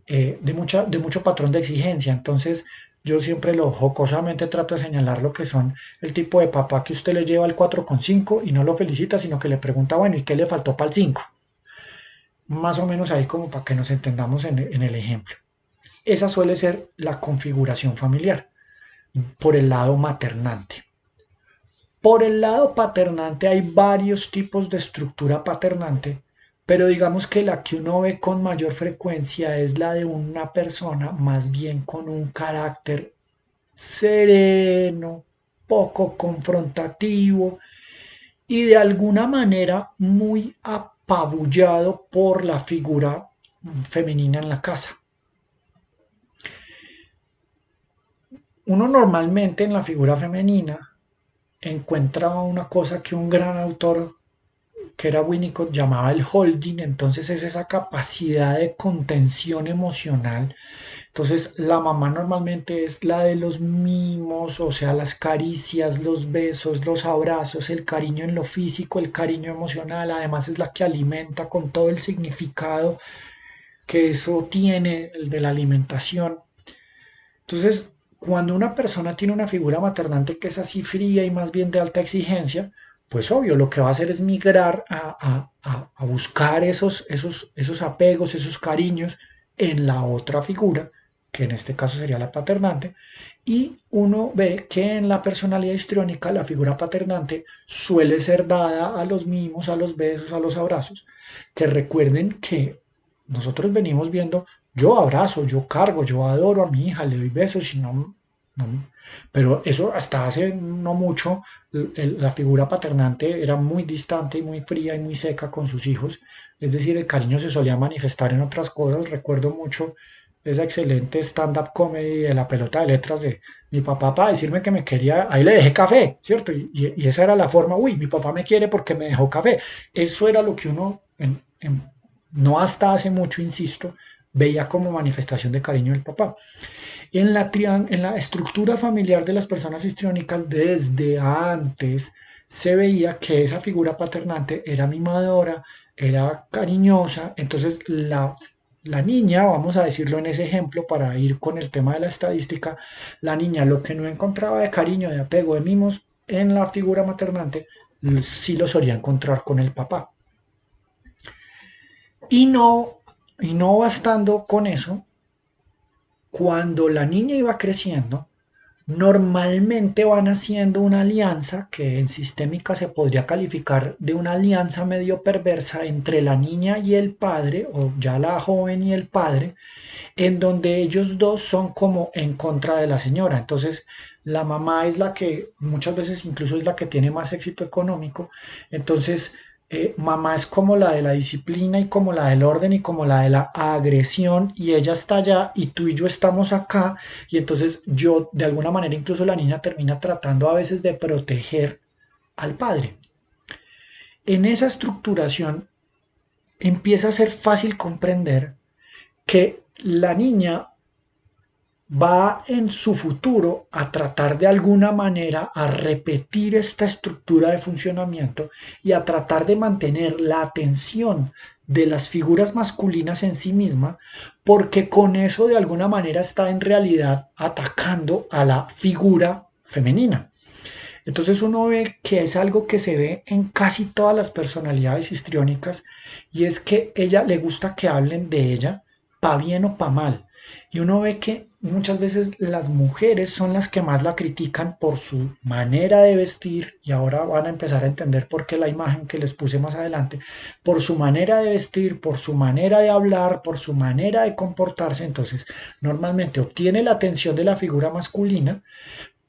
de mucho patrón de exigencia. Entonces, yo siempre lo jocosamente trato de señalar lo que son el tipo de papá que usted le lleva al 4,5 y no lo felicita, sino que le pregunta, bueno, ¿y qué le faltó para el 5? Más o menos ahí como para que nos entendamos en el ejemplo. Esa suele ser la configuración familiar por el lado maternante. Por el lado paternante hay varios tipos de estructura paternante, pero digamos que la que uno ve con mayor frecuencia es la de una persona más bien con un carácter sereno, poco confrontativo y de alguna manera muy apabullado por la figura femenina en la casa. Uno normalmente en la figura femenina encuentra una cosa que un gran autor que era Winnicott llamaba el holding, entonces es esa capacidad de contención emocional. Entonces la mamá normalmente es la de los mimos, o sea, las caricias, los besos, los abrazos, el cariño en lo físico, el cariño emocional, además es la que alimenta con todo el significado que eso tiene, el de la alimentación. Entonces, cuando una persona tiene una figura maternante que es así fría y más bien de alta exigencia, pues obvio, lo que va a hacer es migrar a buscar esos apegos, esos cariños en la otra figura, que en este caso sería la paternante, y uno ve que en la personalidad histriónica la figura paternante suele ser dada a los mimos, a los besos, a los abrazos, que recuerden que nosotros venimos viendo, yo abrazo, yo cargo, yo adoro a mi hija, le doy besos y pero eso hasta hace no mucho, la figura paternante era muy distante y muy fría y muy seca con sus hijos, es decir, el cariño se solía manifestar en otras cosas. Recuerdo mucho esa excelente stand-up comedy de la pelota de letras de mi papá para decirme que me quería, ahí le dejé café, ¿cierto? Y esa era la forma, uy, mi papá me quiere porque me dejó café. Eso era lo que uno, no hasta hace mucho, insisto, veía como manifestación de cariño del papá. En la estructura familiar de las personas histriónicas, desde antes se veía que esa figura paternante era mimadora, era cariñosa, entonces la niña, vamos a decirlo en ese ejemplo para ir con el tema de la estadística, la niña lo que no encontraba de cariño, de apego, de mimos en la figura maternante, sí lo solía encontrar con el papá. Y no bastando con eso, cuando la niña iba creciendo, normalmente van haciendo una alianza que en sistémica se podría calificar de una alianza medio perversa entre la niña y el padre, o ya la joven y el padre, en donde ellos dos son como en contra de la señora. Entonces, la mamá es la que muchas veces incluso es la que tiene más éxito económico. Entonces, mamá es como la de la disciplina y como la del orden y como la de la agresión y ella está allá y tú y yo estamos acá y entonces yo de alguna manera incluso la niña termina tratando a veces de proteger al padre. En esa estructuración empieza a ser fácil comprender que la niña va en su futuro a tratar de alguna manera a repetir esta estructura de funcionamiento y a tratar de mantener la atención de las figuras masculinas en sí misma, porque con eso de alguna manera está en realidad atacando a la figura femenina. Entonces uno ve que es algo que se ve en casi todas las personalidades histriónicas y es que ella le gusta que hablen de ella, pa bien o pa mal. Y uno ve que muchas veces las mujeres son las que más la critican por su manera de vestir, y ahora van a empezar a entender por qué la imagen que les puse más adelante, por su manera de vestir, por su manera de hablar, por su manera de comportarse. Entonces, normalmente obtiene la atención de la figura masculina,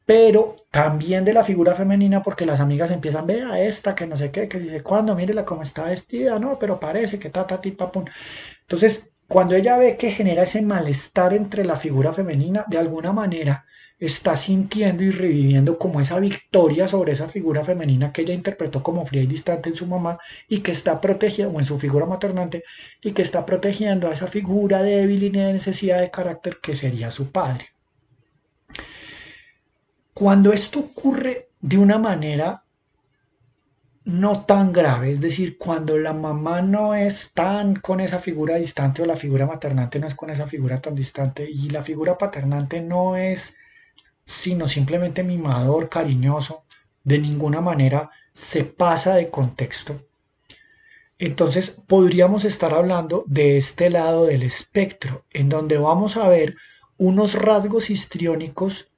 pero también de la figura femenina porque las amigas empiezan, ve a esta, que no sé qué, que dice cuándo, mírela cómo está vestida, no, pero parece que ta, ta, ti, pa, pum. Entonces, Cuando ella ve que genera ese malestar entre la figura femenina, de alguna manera está sintiendo y reviviendo como esa victoria sobre esa figura femenina que ella interpretó como fría y distante en su mamá y que está protegiendo, o en su figura maternante, y que está protegiendo a esa figura débil y de necesidad de carácter que sería su padre. Cuando esto ocurre de una manera no tan grave, es decir, cuando la mamá no es tan con esa figura distante o la figura maternante no es con esa figura tan distante y la figura paternante no es sino simplemente mimador, cariñoso, de ninguna manera se pasa de contexto. Entonces podríamos estar hablando de este lado del espectro, en donde vamos a ver unos rasgos histriónicos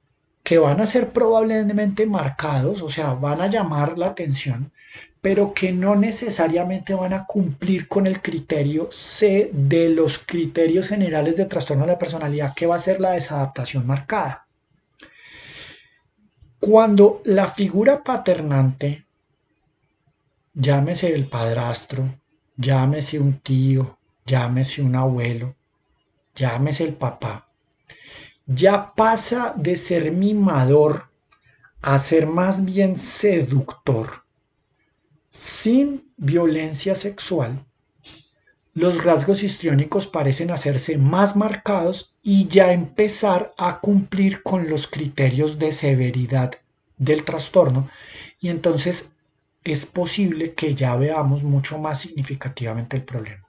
que van a ser probablemente marcados, o sea, van a llamar la atención, pero que no necesariamente van a cumplir con el criterio C de los criterios generales de trastorno de la personalidad, que va a ser la desadaptación marcada. Cuando la figura paternante, llámese el padrastro, llámese un tío, llámese un abuelo, llámese el papá, ya pasa de ser mimador a ser más bien seductor, sin violencia sexual, los rasgos histriónicos parecen hacerse más marcados y ya empezar a cumplir con los criterios de severidad del trastorno, y entonces es posible que ya veamos mucho más significativamente el problema.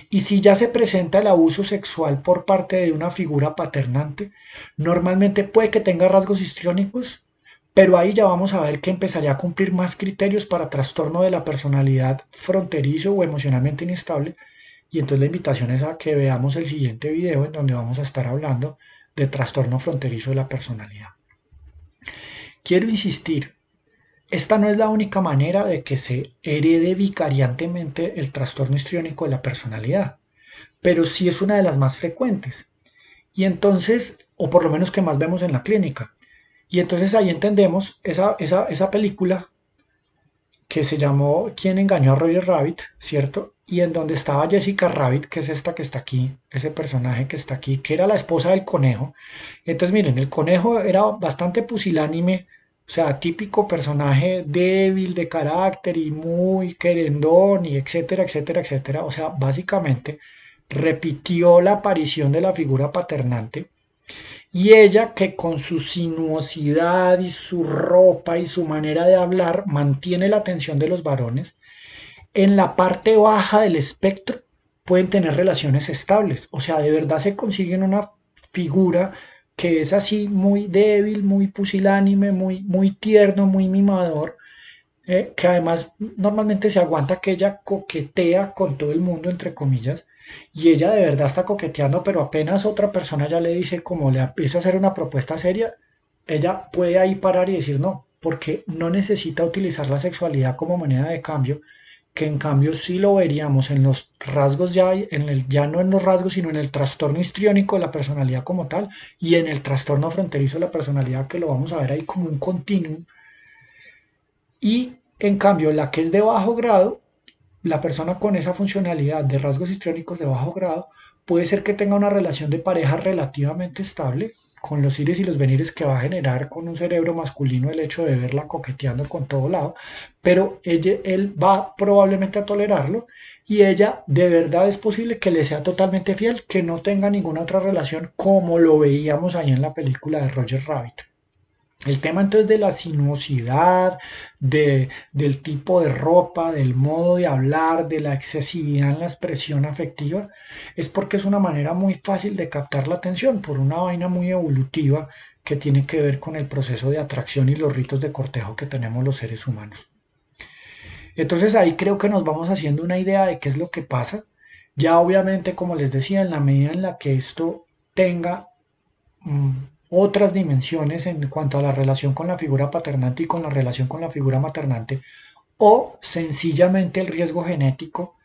Y si ya se presenta el abuso sexual por parte de una figura paternante, normalmente puede que tenga rasgos histriónicos, pero ahí ya vamos a ver que empezaría a cumplir más criterios para trastorno de la personalidad fronterizo o emocionalmente inestable. Y entonces la invitación es a que veamos el siguiente video en donde vamos a estar hablando de trastorno fronterizo de la personalidad. Quiero insistir, esta no es la única manera de que se herede vicariantemente el trastorno histriónico de la personalidad, pero sí es una de las más frecuentes. Y entonces, o por lo menos que más vemos en la clínica. Y entonces ahí entendemos esa película que se llamó ¿Quién engañó a Roger Rabbit?, ¿cierto? Y en donde estaba Jessica Rabbit, que es esta que está aquí, ese personaje que está aquí, que era la esposa del conejo. Entonces miren, el conejo era bastante pusilánime, o sea, típico personaje débil de carácter y muy querendón y etcétera, etcétera, etcétera. O sea, básicamente repitió la aparición de la figura paternante y ella que con su sinuosidad y su ropa y su manera de hablar mantiene la atención de los varones, en la parte baja del espectro pueden tener relaciones estables. O sea, de verdad se consiguen una figura que es así muy débil, muy pusilánime, muy tierno, muy mimador, que además normalmente se aguanta que ella coquetea con todo el mundo, entre comillas, y ella de verdad está coqueteando, pero apenas otra persona ya le dice, como le empieza a hacer una propuesta seria, ella puede ahí parar y decir no, porque no necesita utilizar la sexualidad como moneda de cambio, que en cambio sí lo veríamos en los rasgos ya, ya no en los rasgos, sino en el trastorno histriónico de la personalidad como tal, y en el trastorno fronterizo de la personalidad, que lo vamos a ver ahí como un continuum. Y en cambio, la que es de bajo grado, la persona con esa funcionalidad de rasgos histriónicos de bajo grado, puede ser que tenga una relación de pareja relativamente estable, con los ires y los venires que va a generar con un cerebro masculino el hecho de verla coqueteando con todo lado, pero él va probablemente a tolerarlo, y ella de verdad es posible que le sea totalmente fiel, que no tenga ninguna otra relación como lo veíamos ahí en la película de Roger Rabbit. El tema entonces de la sinuosidad, del tipo de ropa, del modo de hablar, de la excesividad en la expresión afectiva, es porque es una manera muy fácil de captar la atención por una vaina muy evolutiva que tiene que ver con el proceso de atracción y los ritos de cortejo que tenemos los seres humanos. Entonces ahí creo que nos vamos haciendo una idea de qué es lo que pasa. Ya obviamente, como les decía, en la medida en la que esto tenga mm, otras dimensiones en cuanto a la relación con la figura paternante y con la relación con la figura maternante, o sencillamente el riesgo genético,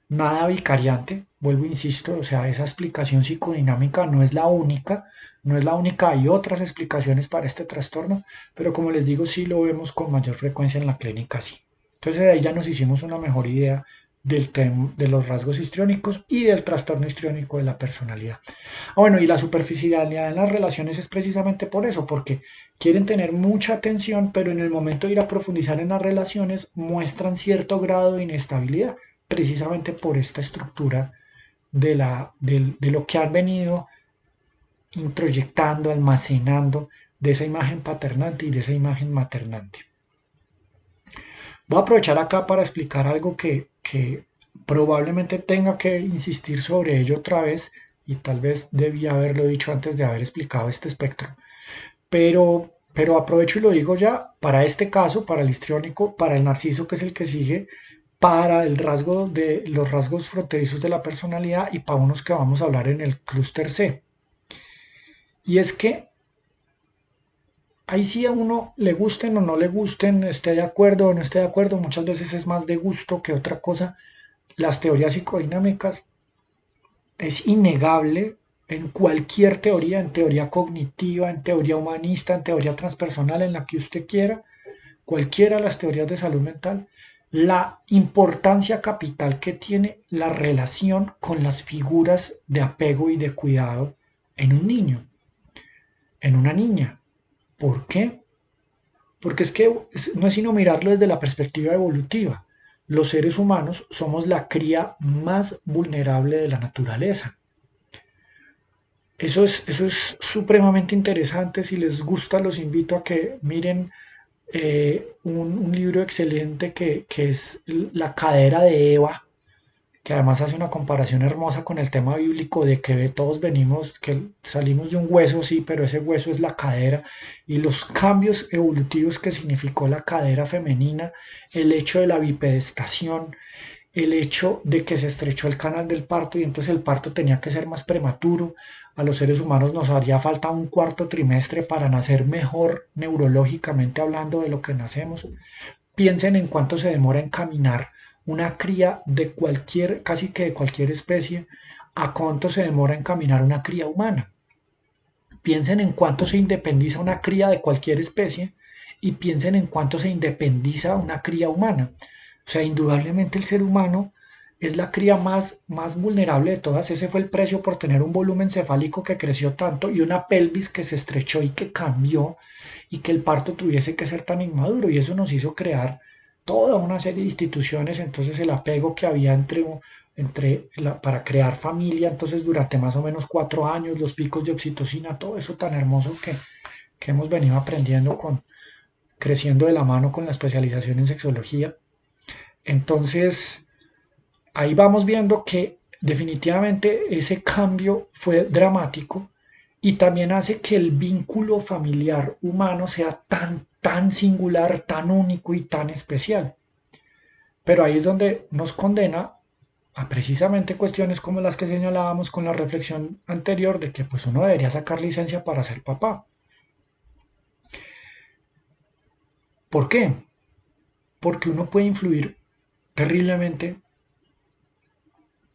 nada vicariante, vuelvo, insisto, o sea, esa explicación psicodinámica no es la única, no es la única, hay otras explicaciones para este trastorno, pero como les digo, sí lo vemos con mayor frecuencia en la clínica, sí. Entonces ahí ya nos hicimos una mejor idea de los rasgos histriónicos y del trastorno histriónico de la personalidad. Bueno, y la superficialidad en las relaciones es precisamente por eso, porque quieren tener mucha atención, pero en el momento de ir a profundizar en las relaciones muestran cierto grado de inestabilidad, precisamente por esta estructura de lo que han venido introyectando, almacenando de esa imagen paternante y de esa imagen maternante. Voy a aprovechar acá para explicar algo que probablemente tenga que insistir sobre ello otra vez y tal vez debía haberlo dicho antes de haber explicado este espectro. Pero aprovecho y lo digo ya para este caso, para el histriónico, para el narciso que es el que sigue, para el rasgo de los rasgos fronterizos de la personalidad y para unos que vamos a hablar en el clúster C. Y es que ahí sí a uno le gusten o no le gusten, esté de acuerdo o no esté de acuerdo, muchas veces es más de gusto que otra cosa. Las teorías psicodinámicas es innegable en cualquier teoría, en teoría cognitiva, en teoría humanista, en teoría transpersonal, en la que usted quiera, cualquiera de las teorías de salud mental, la importancia capital que tiene la relación con las figuras de apego y de cuidado en un niño, en una niña. ¿Por qué? Porque es que no es sino mirarlo desde la perspectiva evolutiva. Los seres humanos somos la cría más vulnerable de la naturaleza. Eso es supremamente interesante. Si les gusta, los invito a que miren un libro excelente que es La cadera de Eva, que además hace una comparación hermosa con el tema bíblico de que todos venimos, que salimos de un hueso, sí, pero ese hueso es la cadera, y los cambios evolutivos que significó la cadera femenina, el hecho de la bipedestación, el hecho de que se estrechó el canal del parto y entonces el parto tenía que ser más prematuro. A los seres humanos nos haría falta un cuarto trimestre para nacer mejor neurológicamente hablando de lo que nacemos. Piensen en cuánto se demora en caminar una cría de cualquier, casi que de cualquier especie, a cuánto se demora en caminar una cría humana. Piensen en cuánto se independiza una cría de cualquier especie y piensen en cuánto se independiza una cría humana. O sea, indudablemente el ser humano es la cría más vulnerable de todas. Ese fue el precio por tener un volumen cefálico que creció tanto y una pelvis que se estrechó y que cambió y que el parto tuviese que ser tan inmaduro. Y eso nos hizo crear toda una serie de instituciones. Entonces el apego que había para crear familia, entonces durante más o menos 4 años, los picos de oxitocina, todo eso tan hermoso que hemos venido aprendiendo creciendo de la mano con la especialización en sexología. Entonces, ahí vamos viendo que definitivamente ese cambio fue dramático y también hace que el vínculo familiar humano sea tan singular, tan único y tan especial. Pero ahí es donde nos condena a precisamente cuestiones como las que señalábamos con la reflexión anterior de que pues uno debería sacar licencia para ser papá. ¿Por qué? Porque uno puede influir terriblemente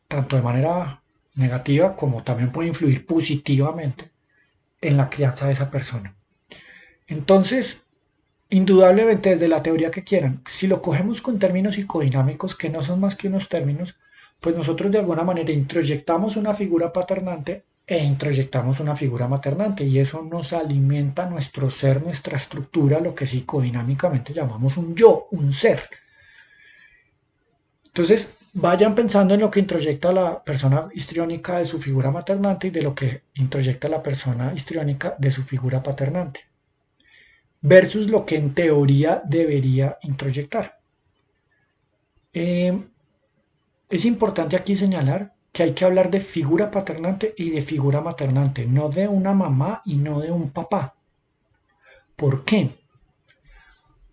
tanto de manera negativa como también puede influir positivamente en la crianza de esa persona. Entonces, indudablemente desde la teoría que quieran, si lo cogemos con términos psicodinámicos que no son más que unos términos, pues nosotros de alguna manera introyectamos una figura paternante e introyectamos una figura maternante y eso nos alimenta nuestro ser, nuestra estructura, lo que psicodinámicamente llamamos un yo, un ser. Entonces, vayan pensando en lo que introyecta la persona histriónica de su figura maternante y de lo que introyecta la persona histriónica de su figura paternante, versus lo que en teoría debería introyectar. Es importante aquí señalar que hay que hablar de figura paternante y de figura maternante, no de una mamá y no de un papá. ¿Por qué?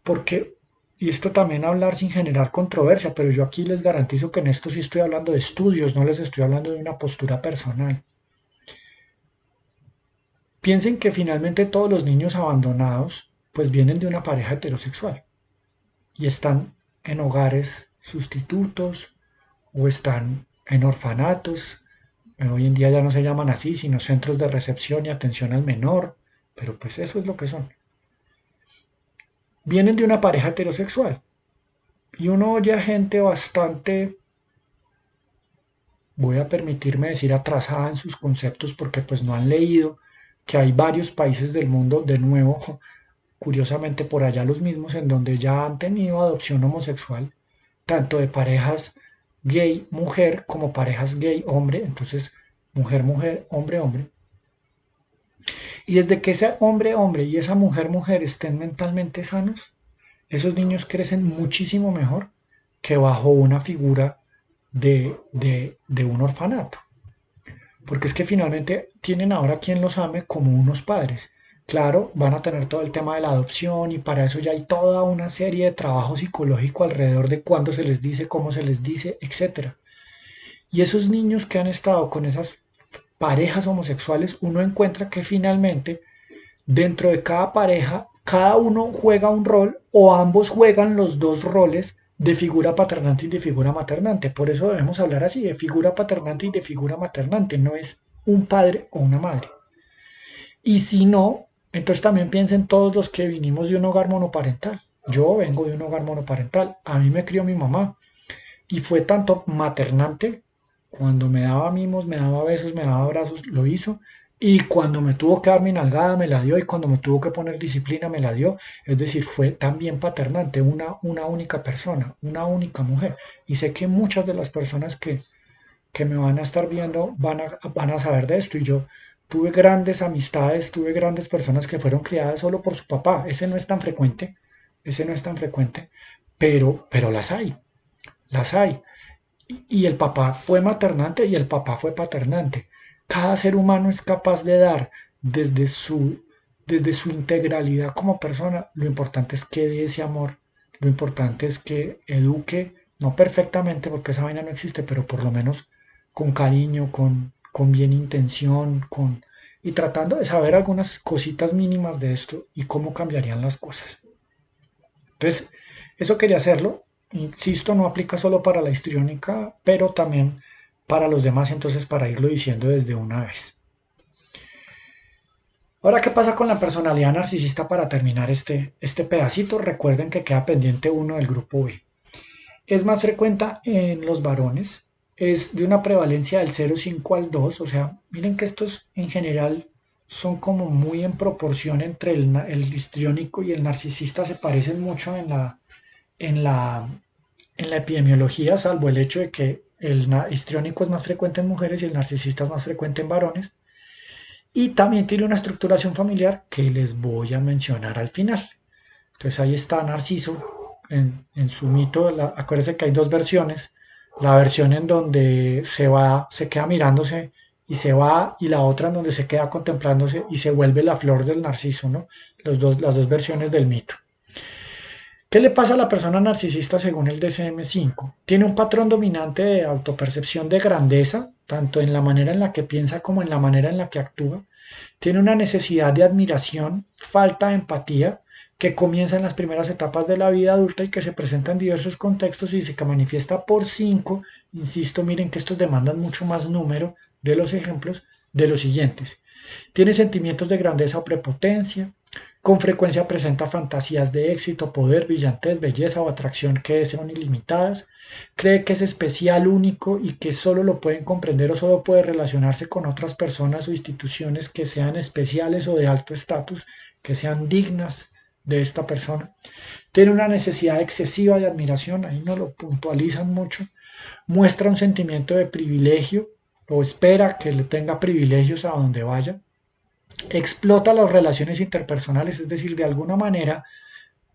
Porque, y esto también hablar sin generar controversia, pero yo aquí les garantizo que en esto sí estoy hablando de estudios, no les estoy hablando de una postura personal. Piensen que finalmente todos los niños abandonados pues vienen de una pareja heterosexual y están en hogares sustitutos o están en orfanatos. Hoy en día ya no se llaman así, sino centros de recepción y atención al menor, pero pues eso es lo que son. Vienen de una pareja heterosexual y uno oye a gente bastante voy a permitirme decir atrasada en sus conceptos porque pues no han leído que hay varios países del mundo, de nuevo, curiosamente por allá los mismos, en donde ya han tenido adopción homosexual, tanto de parejas gay mujer como parejas gay hombre, entonces mujer mujer, hombre hombre. Y desde que ese hombre hombre y esa mujer mujer estén mentalmente sanos, esos niños crecen muchísimo mejor que bajo una figura de un orfanato. Porque es que finalmente tienen ahora quien los ame como unos padres. Claro, van a tener todo el tema de la adopción y para eso ya hay toda una serie de trabajo psicológico alrededor de cuándo se les dice, cómo se les dice, etcétera. Y esos niños que han estado con esas parejas homosexuales, uno encuentra que finalmente dentro de cada pareja, cada uno juega un rol o ambos juegan los dos roles de figura paternante y de figura maternante. Por eso debemos hablar así, de figura paternante y de figura maternante. No es un padre o una madre. Y si no, entonces también piensen todos los que vinimos de un hogar monoparental. Yo vengo de un hogar monoparental. A mí me crió mi mamá y fue tanto maternante, cuando me daba mimos, me daba besos, me daba abrazos, lo hizo. Y cuando me tuvo que dar mi nalgada, me la dio. Y cuando me tuvo que poner disciplina, me la dio. Es decir, fue también paternante, una única persona, una única mujer. Y sé que muchas de las personas que me van a estar viendo van a saber de esto. Y yo tuve grandes amistades, tuve grandes personas que fueron criadas solo por su papá. Ese no es tan frecuente, ese no es tan frecuente, pero las hay. Y el papá fue maternante y el papá fue paternante. Cada ser humano es capaz de dar desde desde su integralidad como persona. Lo importante es que dé ese amor. Lo importante es que eduque, no perfectamente porque esa vaina no existe, pero por lo menos con cariño, con bien intención, y tratando de saber algunas cositas mínimas de esto y cómo cambiarían las cosas. Entonces, eso quería hacerlo. Insisto, no aplica solo para la histriónica, pero también para los demás, entonces para irlo diciendo desde una vez. Ahora, ¿qué pasa con la personalidad narcisista para terminar este pedacito? Recuerden que queda pendiente uno del grupo B. Es más frecuente en los varones, es de una prevalencia del 0,5 al 2, o sea, miren que estos en general son como muy en proporción entre el histriónico y el narcisista, se parecen mucho en la, en la epidemiología, salvo el hecho de que el histriónico es más frecuente en mujeres y el narcisista es más frecuente en varones. Y también tiene una estructuración familiar que les voy a mencionar al final. Entonces ahí está Narciso en su mito. Acuérdense que hay dos versiones. La versión en donde se queda mirándose y se va, y la otra en donde se queda contemplándose y se vuelve la flor del narciso, ¿no? Las dos versiones del mito. ¿Qué le pasa a la persona narcisista según el DSM-5? Tiene un patrón dominante de autopercepción de grandeza, tanto en la manera en la que piensa como en la manera en la que actúa. Tiene una necesidad de admiración, falta de empatía, que comienza en las primeras etapas de la vida adulta y que se presenta en diversos contextos y se manifiesta por cinco. Insisto, miren que estos demandan mucho más número de los ejemplos de los siguientes. Tiene sentimientos de grandeza o prepotencia, con frecuencia presenta fantasías de éxito, poder, brillantez, belleza o atracción que son ilimitadas. Cree que es especial, único y que solo lo pueden comprender o solo puede relacionarse con otras personas o instituciones que sean especiales o de alto estatus, que sean dignas de esta persona. Tiene una necesidad excesiva de admiración, ahí no lo puntualizan mucho. Muestra un sentimiento de privilegio o espera que le tenga privilegios a donde vaya. Explota las relaciones interpersonales, es decir, de alguna manera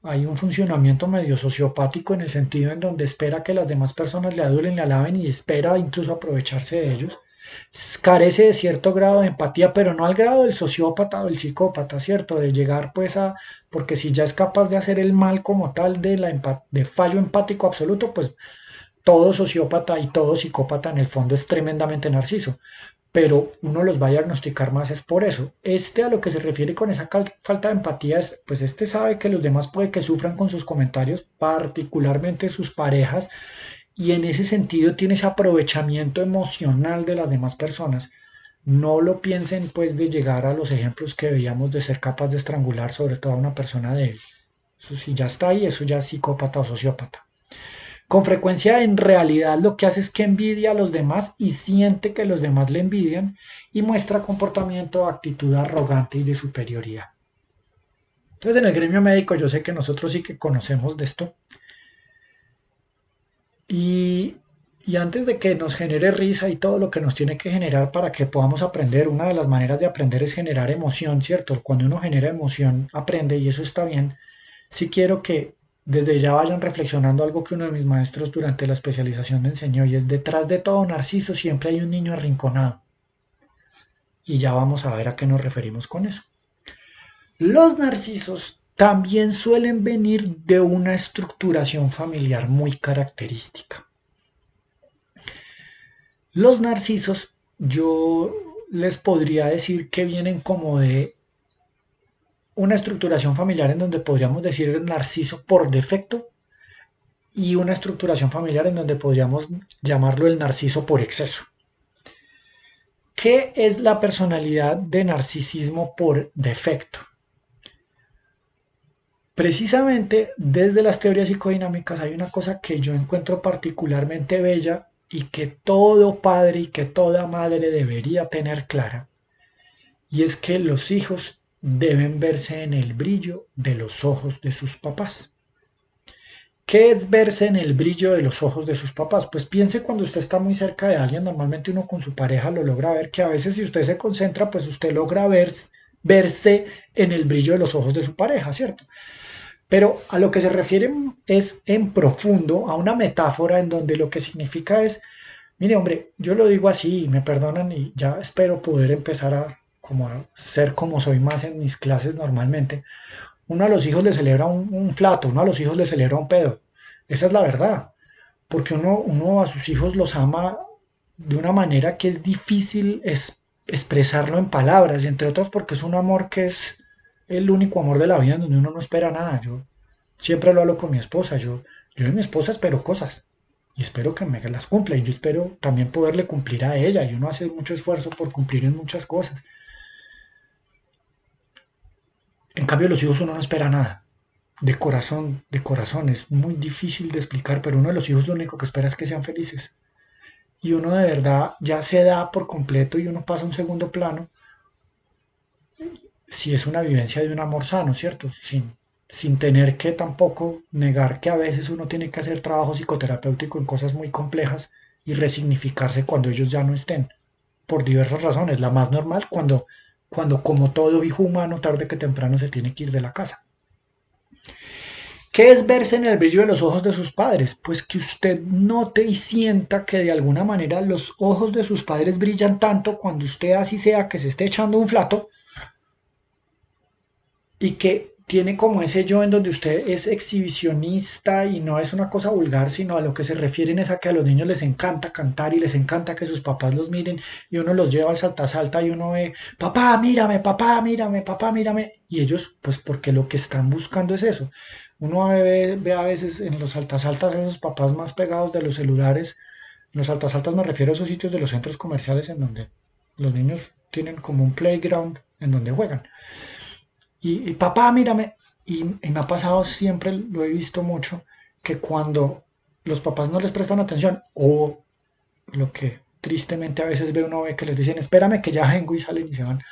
hay un funcionamiento medio sociopático en el sentido en donde espera que las demás personas le adulen, le alaben y espera incluso aprovecharse de ellos. Carece de cierto grado de empatía, pero no al grado del sociópata o del psicópata, ¿cierto? De llegar pues porque si ya es capaz de hacer el mal como tal de fallo empático absoluto, pues todo sociópata y todo psicópata en el fondo es tremendamente narciso, pero uno los va a diagnosticar más es por eso. A lo que se refiere con esa falta de empatía es, pues sabe que los demás puede que sufran con sus comentarios, particularmente sus parejas, y en ese sentido tiene ese aprovechamiento emocional de las demás personas. No lo piensen pues de llegar a los ejemplos que veíamos de ser capaz de estrangular sobre todo a una persona débil. Eso si ya está ahí, eso ya es psicópata o sociópata. Con frecuencia en realidad lo que hace es que envidia a los demás y siente que los demás le envidian y muestra comportamiento o actitud arrogante y de superioridad. Entonces en el gremio médico yo sé que nosotros sí que conocemos de esto y, y antes de que nos genere risa y todo lo que nos tiene que generar para que podamos aprender, una de las maneras de aprender es generar emoción, ¿cierto? Cuando uno genera emoción aprende y eso está bien. Sí quiero que desde ya vayan reflexionando algo que uno de mis maestros durante la especialización me enseñó y es detrás de todo narciso siempre hay un niño arrinconado. Y ya vamos a ver a qué nos referimos con eso. Los narcisos también suelen venir de una estructuración familiar muy característica. Los narcisos yo les podría decir que vienen como de una estructuración familiar en donde podríamos decir el narciso por defecto y una estructuración familiar en donde podríamos llamarlo el narciso por exceso. ¿Qué es la personalidad de narcisismo por defecto? Precisamente desde las teorías psicodinámicas hay una cosa que yo encuentro particularmente bella y que todo padre y que toda madre debería tener clara, y es que los hijos deben verse en el brillo de los ojos de sus papás. ¿Qué es verse en el brillo de los ojos de sus papás? Pues piense cuando usted está muy cerca de alguien, normalmente uno con su pareja lo logra ver, que a veces si usted se concentra, pues usted logra verse en el brillo de los ojos de su pareja, ¿cierto? Pero a lo que se refiere es en profundo a una metáfora en donde lo que significa es, mire hombre, yo lo digo así y me perdonan y ya espero poder empezar a ser como soy más en mis clases normalmente. Uno a los hijos le celebra un flato, uno a los hijos le celebra un pedo. Esa es la verdad, porque uno a sus hijos los ama de una manera que es difícil expresarlo en palabras, y entre otras porque es un amor que es el único amor de la vida en donde uno no espera nada. Yo siempre lo hablo con mi esposa, yo de mi esposa espero cosas y espero que me las cumpla y yo espero también poderle cumplir a ella y uno hace mucho esfuerzo por cumplir en muchas cosas. En cambio los hijos uno no espera nada. De corazón, es muy difícil de explicar, pero uno de los hijos lo único que espera es que sean felices. Y uno de verdad ya se da por completo y uno pasa a un segundo plano si es una vivencia de un amor sano, ¿cierto? Sin tener que tampoco negar que a veces uno tiene que hacer trabajo psicoterapéutico en cosas muy complejas y resignificarse cuando ellos ya no estén, por diversas razones. La más normal, cuando como todo hijo humano tarde que temprano se tiene que ir de la casa. ¿Qué es verse en el brillo de los ojos de sus padres? Pues que usted note y sienta que de alguna manera los ojos de sus padres brillan tanto cuando usted así sea que se esté echando un flato y que tiene como ese yo en donde usted es exhibicionista y no es una cosa vulgar, sino a lo que se refieren es a que a los niños les encanta cantar y les encanta que sus papás los miren y uno los lleva al salta salta y uno ve, papá, mírame, papá, mírame, papá, mírame. Y ellos, pues porque lo que están buscando es eso. Uno ve a veces en los salta saltas a esos papás más pegados de los celulares. En los salta saltas me refiero a esos sitios de los centros comerciales en donde los niños tienen como un playground en donde juegan y papá, mírame. Y me ha pasado siempre, lo he visto mucho, que cuando los papás no les prestan atención, o lo que tristemente a veces uno ve que les dicen, espérame que ya vengo y salen y se van,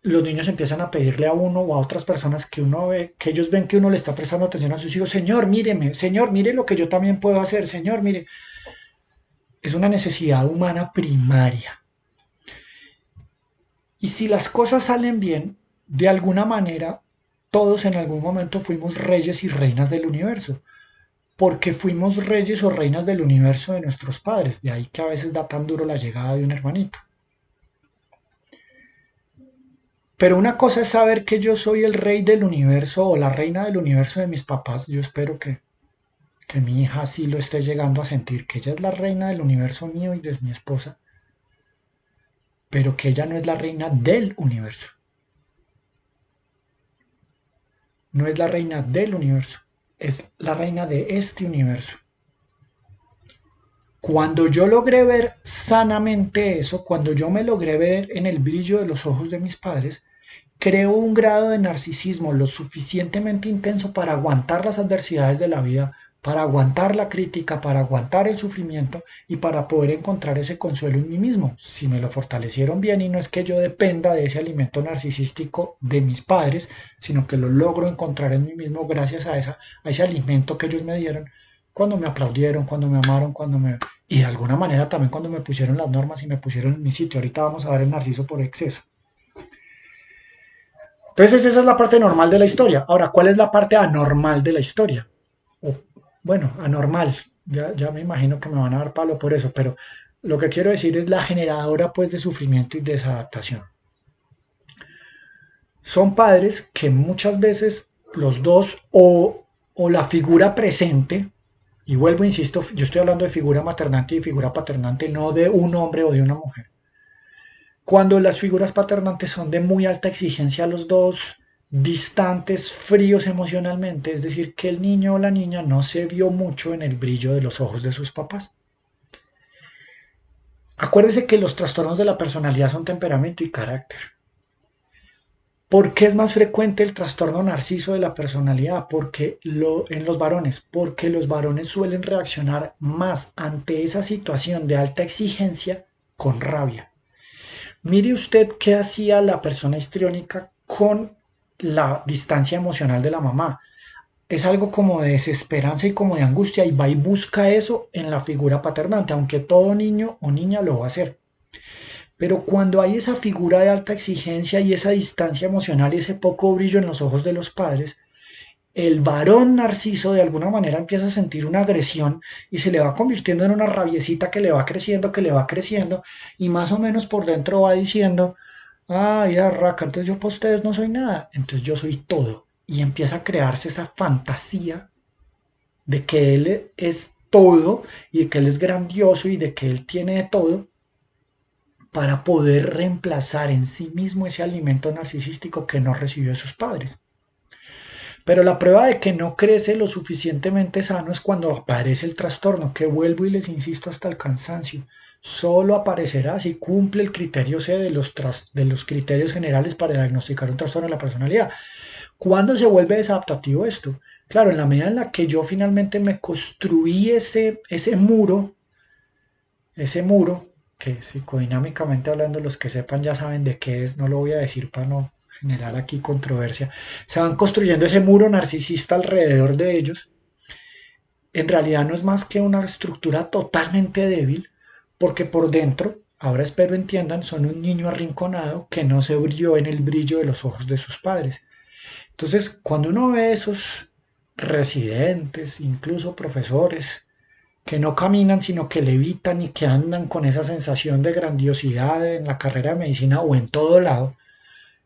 los niños empiezan a pedirle a uno o a otras personas que uno ve, que ellos ven que uno le está prestando atención a sus hijos, señor, míreme, señor, mire lo que yo también puedo hacer, señor, mire. Es una necesidad humana primaria. Y si las cosas salen bien, de alguna manera, todos en algún momento fuimos reyes y reinas del universo, porque fuimos reyes o reinas del universo de nuestros padres, de ahí que a veces da tan duro la llegada de un hermanito. Pero una cosa es saber que yo soy el rey del universo o la reina del universo de mis papás, yo espero que mi hija sí lo esté llegando a sentir, que ella es la reina del universo mío y de mi esposa, pero que ella no es la reina del universo. No es la reina del universo, es la reina de este universo. Cuando yo logré ver sanamente eso, cuando yo me logré ver en el brillo de los ojos de mis padres, creo un grado de narcisismo lo suficientemente intenso para aguantar las adversidades de la vida, para aguantar la crítica, para aguantar el sufrimiento y para poder encontrar ese consuelo en mí mismo. Si me lo fortalecieron bien y no es que yo dependa de ese alimento narcisístico de mis padres, sino que lo logro encontrar en mí mismo gracias a ese alimento que ellos me dieron cuando me aplaudieron, cuando me amaron, y de alguna manera también cuando me pusieron las normas y me pusieron en mi sitio. Ahorita vamos a ver el narciso por exceso. Entonces esa es la parte normal de la historia. Ahora, ¿cuál es la parte anormal de la historia? O, bueno, anormal. Ya me imagino que me van a dar palo por eso, pero lo que quiero decir es la generadora pues de sufrimiento y desadaptación. Son padres que muchas veces los dos o la figura presente, y vuelvo, insisto, yo estoy hablando de figura maternante y figura paternante, no de un hombre o de una mujer. Cuando las figuras paternantes son de muy alta exigencia a los dos, distantes, fríos emocionalmente, es decir, que el niño o la niña no se vio mucho en el brillo de los ojos de sus papás. Acuérdese que los trastornos de la personalidad son temperamento y carácter. ¿Por qué es más frecuente el trastorno narciso de la personalidad? En los varones, porque los varones suelen reaccionar más ante esa situación de alta exigencia con rabia. Mire usted qué hacía la persona histriónica con la distancia emocional de la mamá. Es algo como de desesperanza y como de angustia y va y busca eso en la figura paternante, aunque todo niño o niña lo va a hacer. Pero cuando hay esa figura de alta exigencia y esa distancia emocional y ese poco brillo en los ojos de los padres, el varón narciso de alguna manera empieza a sentir una agresión y se le va convirtiendo en una rabiecita que le va creciendo y más o menos por dentro va diciendo, ay, arraca, entonces yo para ustedes no soy nada, entonces yo soy todo. Y empieza a crearse esa fantasía de que él es todo y de que él es grandioso y de que él tiene de todo para poder reemplazar en sí mismo ese alimento narcisístico que no recibió de sus padres. Pero la prueba de que no crece lo suficientemente sano es cuando aparece el trastorno, que vuelvo y les insisto hasta el cansancio. Solo aparecerá si cumple el criterio C de los criterios generales para diagnosticar un trastorno de la personalidad. ¿Cuándo se vuelve desadaptativo esto? Claro, en la medida en la que yo finalmente me construí ese muro, que psicodinámicamente hablando, los que sepan ya saben de qué es, no lo voy a decir para no generar aquí controversia, se van construyendo ese muro narcisista alrededor de ellos, en realidad no es más que una estructura totalmente débil, porque por dentro, ahora espero entiendan, son un niño arrinconado que no se brilló en el brillo de los ojos de sus padres. Entonces, cuando uno ve esos residentes, incluso profesores, que no caminan sino que levitan y que andan con esa sensación de grandiosidad en la carrera de medicina o en todo lado,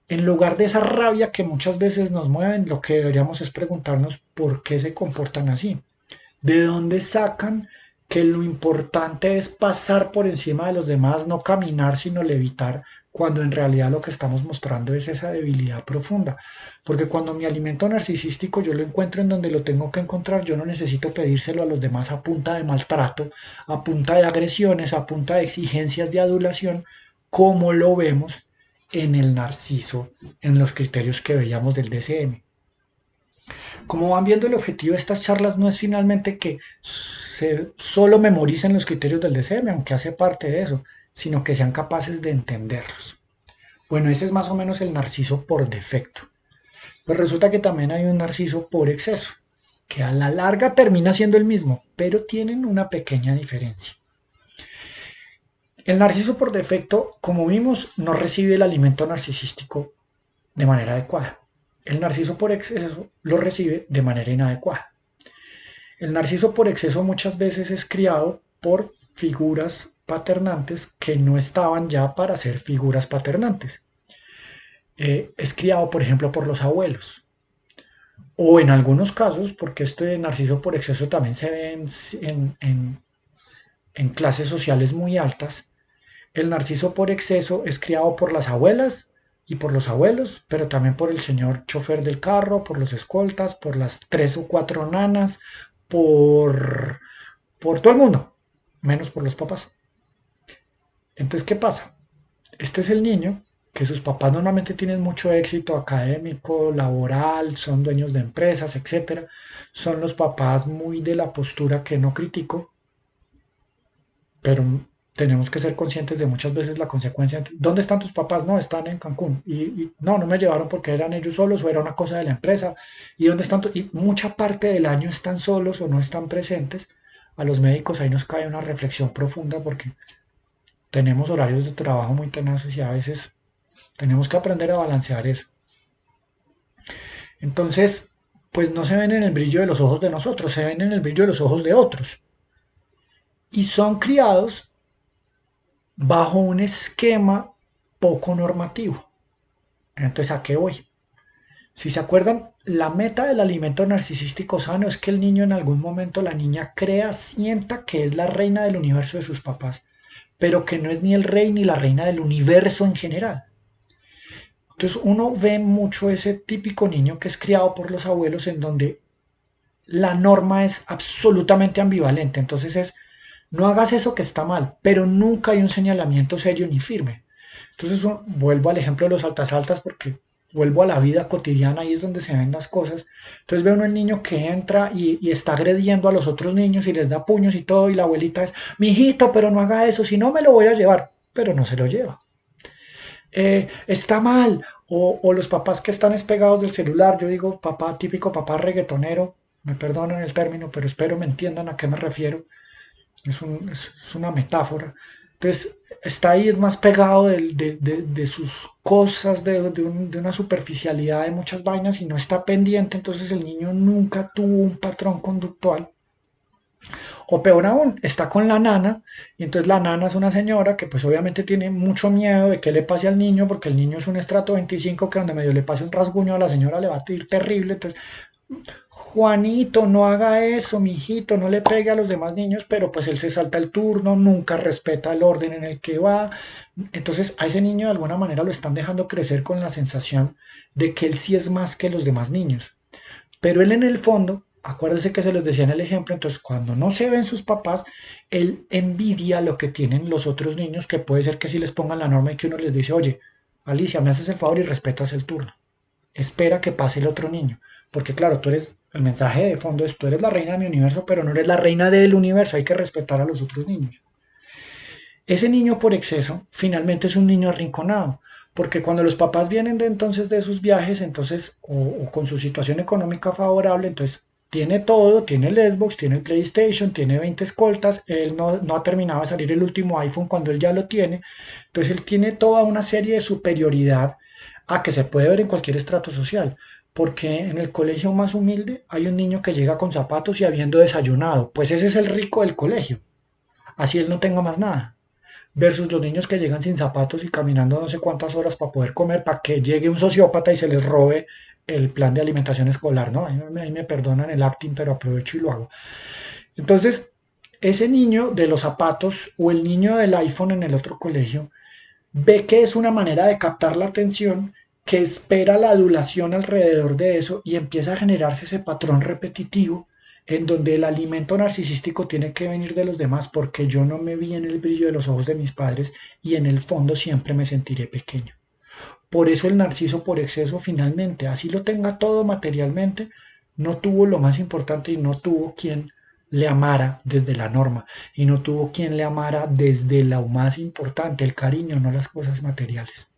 en lugar de esa rabia que muchas veces nos mueven, lo que deberíamos es preguntarnos por qué se comportan así. ¿De dónde sacan que lo importante es pasar por encima de los demás, no caminar, sino levitar, cuando en realidad lo que estamos mostrando es esa debilidad profunda? Porque cuando mi alimento narcisístico yo lo encuentro en donde lo tengo que encontrar, yo no necesito pedírselo a los demás a punta de maltrato, a punta de agresiones, a punta de exigencias de adulación, como lo vemos en el narciso, en los criterios que veíamos del DSM. Como van viendo, el objetivo de estas charlas no es finalmente que solo memoricen los criterios del DCM, aunque hace parte de eso, sino que sean capaces de entenderlos. Bueno, ese es más o menos el narciso por defecto. Pero resulta que también hay un narciso por exceso, que a la larga termina siendo el mismo, pero tienen una pequeña diferencia. El narciso por defecto, como vimos, no recibe el alimento narcisístico de manera adecuada. El narciso por exceso lo recibe de manera inadecuada. El narciso por exceso muchas veces es criado por figuras paternantes que no estaban ya para ser figuras paternantes. Es criado, por ejemplo, por los abuelos. O en algunos casos, porque este narciso por exceso también se ve en clases sociales muy altas, el narciso por exceso es criado por las abuelas y por los abuelos, pero también por el señor chofer del carro, por los escoltas, por las 3 o 4 nanas, por, por todo el mundo, menos por los papás. Entonces, ¿qué pasa? Este es el niño que sus papás normalmente tienen mucho éxito académico, laboral, son dueños de empresas, etcétera, son los papás muy de la postura que no critico, pero tenemos que ser conscientes de muchas veces la consecuencia. ¿Dónde están tus papás? No, están en Cancún. Y no, no me llevaron porque eran ellos solos o era una cosa de la empresa. ¿Y dónde están? Y mucha parte del año están solos o no están presentes. A los médicos ahí nos cae una reflexión profunda porque tenemos horarios de trabajo muy tenaces y a veces tenemos que aprender a balancear eso. Entonces, pues no se ven en el brillo de los ojos de nosotros, se ven en el brillo de los ojos de otros. Y son criados bajo un esquema poco normativo. Entonces, ¿a qué voy? Si se acuerdan, la meta del alimento narcisístico sano es que el niño en algún momento, la niña crea, sienta que es la reina del universo de sus papás, pero que no es ni el rey ni la reina del universo en general. Entonces uno ve mucho ese típico niño que es criado por los abuelos en donde la norma es absolutamente ambivalente. Entonces es, no hagas eso que está mal, pero nunca hay un señalamiento serio ni firme. Entonces vuelvo al ejemplo de los altas altas porque vuelvo a la vida cotidiana, ahí es donde se ven las cosas. Entonces ve uno el niño que entra y está agrediendo a los otros niños y les da puños y todo, y la abuelita es, mi hijito, pero no haga eso, si no me lo voy a llevar, pero no se lo lleva. Está mal, o los papás que están despegados del celular, yo digo papá, típico papá reggaetonero, me perdonan el término, pero espero me entiendan a qué me refiero, es una metáfora. Entonces, está ahí, es más pegado de sus cosas, de una superficialidad de muchas vainas y no está pendiente, entonces el niño nunca tuvo un patrón conductual. O peor aún, está con la nana y entonces la nana es una señora que pues obviamente tiene mucho miedo de que le pase al niño porque el niño es un estrato 25 que donde medio le pase un rasguño a la señora le va a ir terrible. Entonces Juanito, no haga eso, mijito, no le pegue a los demás niños, pero pues él se salta el turno, nunca respeta el orden en el que va. Entonces a ese niño de alguna manera lo están dejando crecer con la sensación de que él sí es más que los demás niños. Pero él en el fondo, acuérdense que se les decía en el ejemplo, entonces cuando no se ven sus papás, él envidia lo que tienen los otros niños, que puede ser que si les pongan la norma y que uno les dice, oye, Alicia, me haces el favor y respetas el turno. Espera que pase el otro niño. Porque claro, tú eres, el mensaje de fondo es, tú eres la reina de mi universo, pero no eres la reina del universo, hay que respetar a los otros niños. Ese niño por exceso finalmente es un niño arrinconado, porque cuando los papás vienen de entonces de sus viajes, entonces, o con su situación económica favorable, entonces tiene todo, tiene el Xbox, tiene el PlayStation, tiene 20 escoltas, él no ha terminado de salir el último iPhone cuando él ya lo tiene, entonces él tiene toda una serie de superioridad a que se puede ver en cualquier estrato social, porque en el colegio más humilde hay un niño que llega con zapatos y habiendo desayunado, pues ese es el rico del colegio, así él no tenga más nada versus los niños que llegan sin zapatos y caminando no sé cuántas horas para poder comer, para que llegue un sociópata y se les robe el plan de alimentación escolar, ¿no? Ahí me perdonan el acting, pero aprovecho y lo hago. Entonces, ese niño de los zapatos o el niño del iPhone en el otro colegio ve que es una manera de captar la atención, que espera la adulación alrededor de eso y empieza a generarse ese patrón repetitivo en donde el alimento narcisístico tiene que venir de los demás porque yo no me vi en el brillo de los ojos de mis padres y en el fondo siempre me sentiré pequeño. Por eso el narciso por exceso finalmente, así lo tenga todo materialmente, no tuvo lo más importante y no tuvo quien le amara desde la norma y no tuvo quien le amara desde lo más importante, el cariño, no las cosas materiales.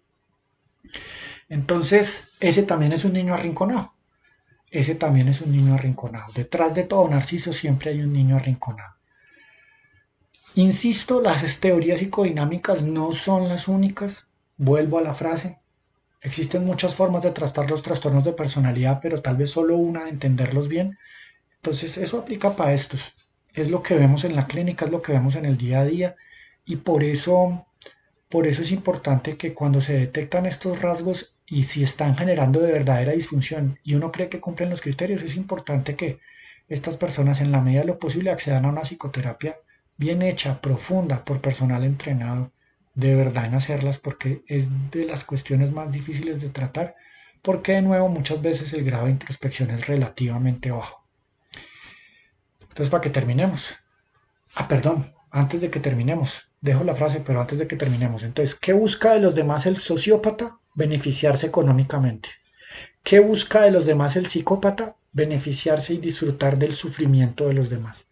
Entonces, ese también es un niño arrinconado. Ese también es un niño arrinconado. Detrás de todo narciso siempre hay un niño arrinconado. Insisto, las teorías psicodinámicas no son las únicas. Vuelvo a la frase. Existen muchas formas de tratar los trastornos de personalidad, pero tal vez solo una de entenderlos bien. Entonces, eso aplica para estos. Es lo que vemos en la clínica, es lo que vemos en el día a día. Y por eso es importante que cuando se detectan estos rasgos y si están generando de verdadera disfunción y uno cree que cumplen los criterios, es importante que estas personas en la medida de lo posible accedan a una psicoterapia bien hecha, profunda, por personal entrenado, de verdad en hacerlas porque es de las cuestiones más difíciles de tratar, porque de nuevo muchas veces el grado de introspección es relativamente bajo. Entonces, para que terminemos, perdón, antes de que terminemos, dejo la frase, pero antes de que terminemos. Entonces, ¿qué busca de los demás el sociópata? Beneficiarse económicamente. ¿Qué busca de los demás el psicópata? Beneficiarse y disfrutar del sufrimiento de los demás.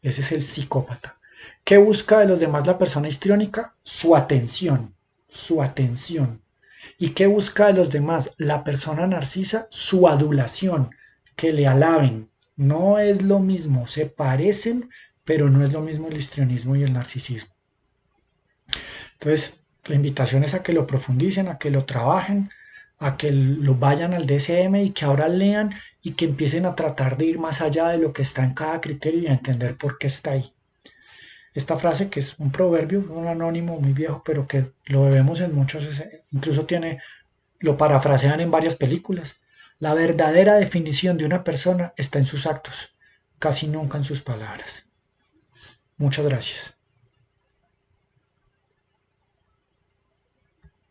Ese es el psicópata. ¿Qué busca de los demás la persona histriónica? Su atención. Su atención. ¿Y qué busca de los demás la persona narcisa? Su adulación. Que le alaben. No es lo mismo. Se parecen, pero no es lo mismo el histrionismo y el narcisismo. Entonces, la invitación es a que lo profundicen, a que lo trabajen, a que lo vayan al DSM y que ahora lean y que empiecen a tratar de ir más allá de lo que está en cada criterio y a entender por qué está ahí. Esta frase, que es un proverbio, un anónimo muy viejo, pero que lo vemos en muchos, incluso lo parafrasean en varias películas. La verdadera definición de una persona está en sus actos, casi nunca en sus palabras. Muchas gracias.